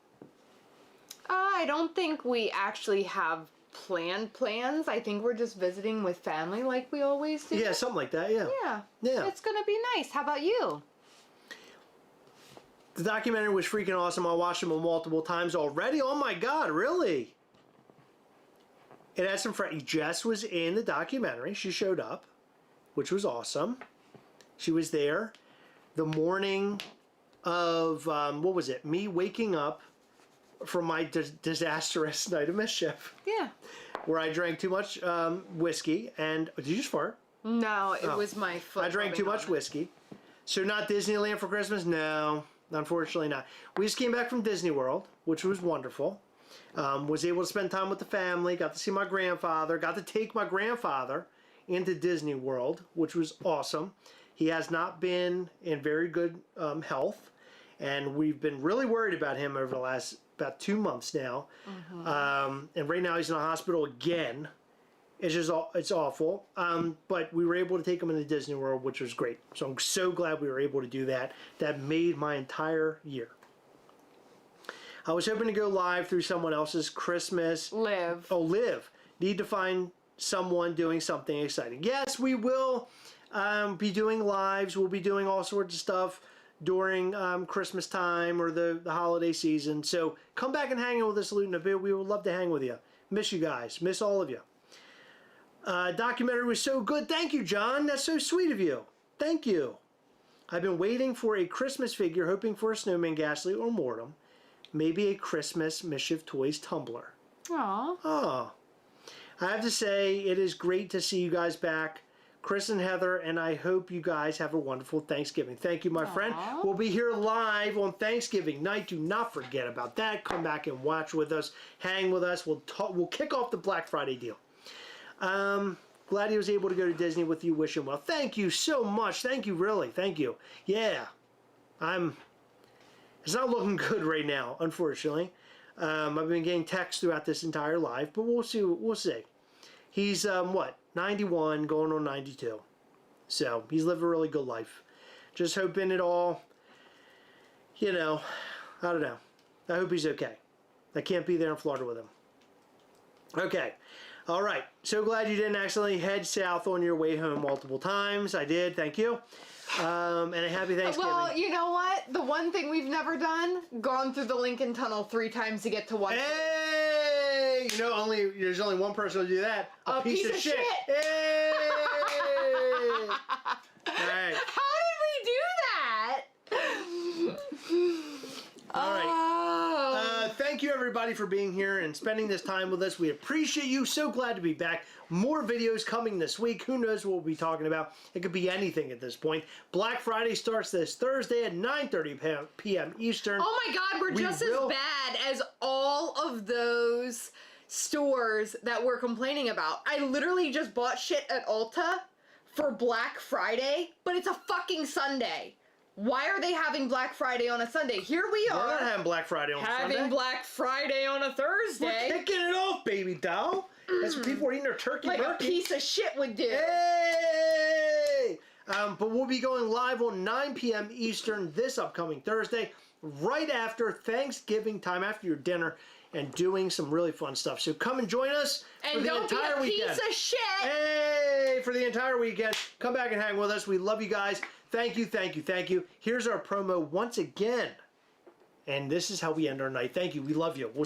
I don't think we actually have planned plans. I think we're just visiting with family like we always do. Yeah, something like that, yeah. Yeah. Yeah. It's gonna be nice. How about you? The documentary was freaking awesome. I watched it multiple times already. Oh my God, really? It had some friends. Jess was in the documentary. She showed up, which was awesome. She was there the morning of, what was it? Me waking up from my disastrous night of mischief. Yeah. Where I drank too much whiskey and, did you just fart? No, it was my foot. I drank too much whiskey. So not Disneyland for Christmas? No, unfortunately not. We just came back from Disney World, which was wonderful. Was able to spend time with the family, got to see my grandfather, got to take my grandfather into Disney World, which was awesome. He has not been in very good health, and we've been really worried about him over the last about 2 months now. Mm-hmm. And right now he's in the hospital again. It's just it's awful. But we were able to take him into Disney World, which was great. So I'm so glad we were able to do that. That made my entire year. I was hoping to go live through someone else's Christmas. Live. Oh, Live. Need to find someone doing something exciting. Yes, we will be doing lives. We'll be doing all sorts of stuff during Christmas time or the holiday season. So come back and hang out with us a little bit. We would love to hang with you. Miss you guys. Miss all of you. Documentary was so good. Thank you, John. That's so sweet of you. Thank you. I've been waiting for a Christmas figure, hoping for a snowman, Ghastly, or Mortem. Maybe a Christmas Mischief Toys tumbler. Aww. Oh. I have to say, it is great to see you guys back. Chris and Heather, and I hope you guys have a wonderful Thanksgiving. Thank you, my friend. We'll be here live on Thanksgiving night. Do not forget about that. Come back and watch with us. Hang with us. We'll kick off the Black Friday deal. Glad he was able to go to Disney with you. Wish him well. Thank you so much. Thank you, really. Thank you. Yeah. It's not looking good right now, unfortunately. I've been getting texts throughout this entire life, but we'll see. We'll see. He's, 91, going on 92. So, he's lived a really good life. Just hoping it all, I don't know. I hope he's okay. I can't be there in Florida with him. Okay. All right. So glad you didn't accidentally head south on your way home multiple times. I did. Thank you. And a happy Thanksgiving. Well, you know what? The one thing we've never done, gone through the Lincoln Tunnel 3 times to get to one. Hey! There's only one person to do that. A piece of shit. Hey! All right. How did we do that? All right. Thank you, everybody, for being here and spending this time with us. We appreciate you. So glad to be back. More videos coming this week. Who knows what we'll be talking about? It could be anything at this point. Black Friday starts this Thursday at 9:30 p.m. Eastern. Oh my God, we're just as bad as all of those stores that we're complaining about. I literally just bought shit at Ulta for Black Friday, but it's a fucking Sunday. Why are they having Black Friday on a Sunday? Here we are. We're not having Black Friday on Sunday. Having Black Friday on a Thursday. We're kicking it off, baby doll. That's when people are eating their turkey Like burkey. a piece of shit would do. Hey! But we'll be going live on 9 p.m. Eastern this upcoming Thursday, right after Thanksgiving time, after your dinner, and doing some really fun stuff. So come and join us for the entire weekend. Piece of shit. Hey! For the entire weekend. Come back and hang with us. We love you guys. Thank you, thank you, thank you. Here's our promo once again. And this is how we end our night. Thank you. We love you. We'll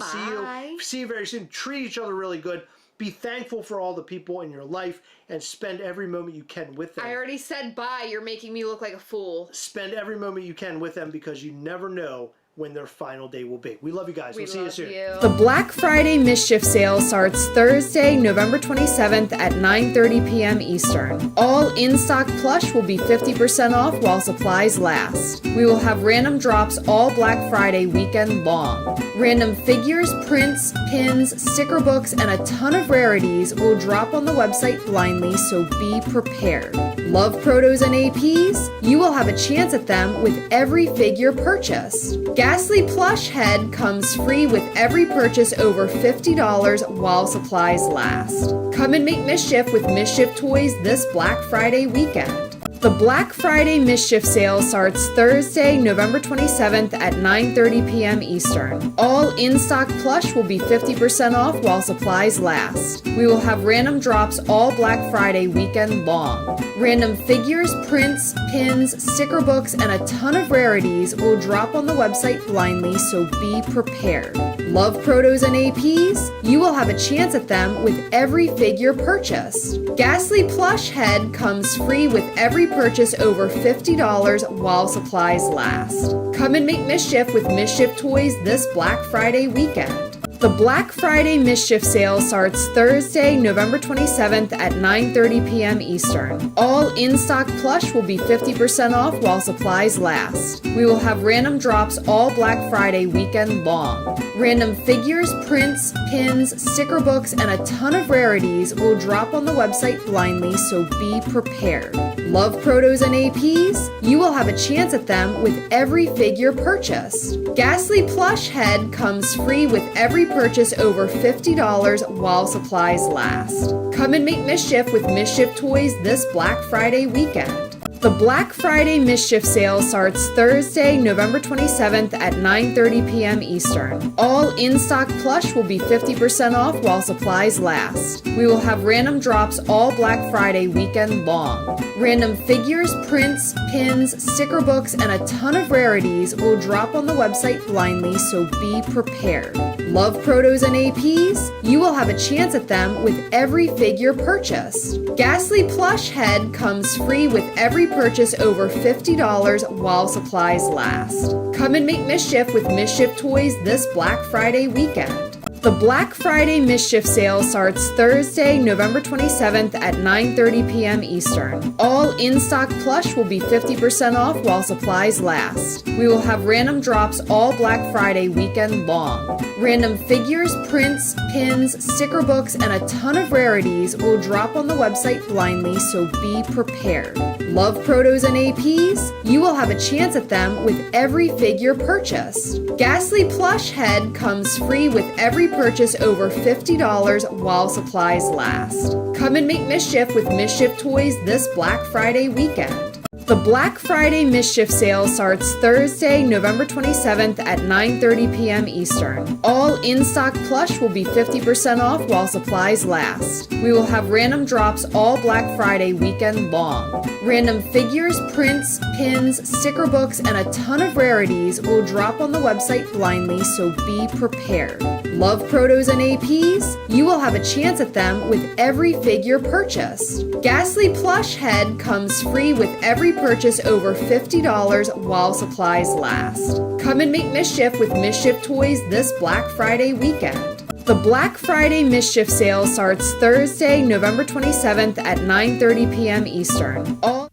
see you very soon. Treat each other really good. Be thankful for all the people in your life and spend every moment you can with them. I already said bye. You're making me look like a fool. Spend every moment you can with them because you never know when their final day will be. We love you guys. We'll see you soon. The Black Friday Mischief sale starts Thursday, November 27th at 9:30 p.m. Eastern. All in-stock plush will be 50% off while supplies last. We will have random drops all Black Friday weekend long. Random figures, prints, pins, sticker books, and a ton of rarities will drop on the website blindly, so be prepared. Love protos and APs? You will have a chance at them with every figure purchased. Ghastly Plush Head comes free with every purchase over $50 while supplies last. Come and make mischief with Mischief toys this Black Friday weekend. The Black Friday Mischief sale starts Thursday, November 27th at 9:30 p.m. Eastern. All in-stock plush will be 50% off while supplies last. We will have random drops all Black Friday weekend long. Random figures, prints, pins, sticker books, and a ton of rarities will drop on the website blindly, so be prepared. Love protos and APs? You will have a chance at them with every figure purchased. Ghastly Plush Head comes free with every purchase over $50 while supplies last. Come and make mischief with Mischief toys this Black Friday weekend. The Black Friday Mischief sale starts Thursday, November 27th at 9:30 p.m. Eastern. All in-stock plush will be 50% off while supplies last. We will have random drops all Black Friday weekend long. Random figures, prints, pins, sticker books, and a ton of rarities will drop on the website blindly, so be prepared. Love protos and APs? You will have a chance at them with every figure purchased. Ghastly Plush Head comes free with every purchase over $50 while supplies last. Come and make mischief with Mischief toys this Black Friday weekend. The Black Friday Mischief sale starts Thursday, November 27th at 9:30 p.m. Eastern. All in-stock plush will be 50% off while supplies last. We will have random drops all Black Friday weekend long. Random figures, prints, pins, sticker books, and a ton of rarities will drop on the website blindly, so be prepared. Love protos and APs? You will have a chance at them with every figure purchased. Ghastly Plush Head comes free with every purchase over $50 while supplies last. Come and make mischief with Mischief toys this Black Friday weekend. The Black Friday Mischief sale starts Thursday, November 27th at 9:30 p.m. Eastern. All in-stock plush will be 50% off while supplies last. We will have random drops all Black Friday weekend long. Random figures, prints, pins, sticker books, and a ton of rarities will drop on the website blindly, so be prepared. Love protos and APs? You will have a chance at them with every figure purchased. Ghastly Plush Head comes free with every purchase over $50 while supplies last. Come and make mischief with Mischief toys this Black Friday weekend. The Black Friday Mischief sale starts Thursday, November 27th at 9:30 p.m. Eastern. All in-stock plush will be 50% off while supplies last. We will have random drops all Black Friday weekend long. Random figures, prints, pins, sticker books, and a ton of rarities will drop on the website blindly, so be prepared. Love protos and APs? You will have a chance at them with every figure purchased. Ghastly Plush Head comes free with every purchase over $50 while supplies last. Come and make mischief with Mischief toys this Black Friday weekend. The Black Friday Mischief sale starts Thursday, November 27th at 9:30 p.m. Eastern. All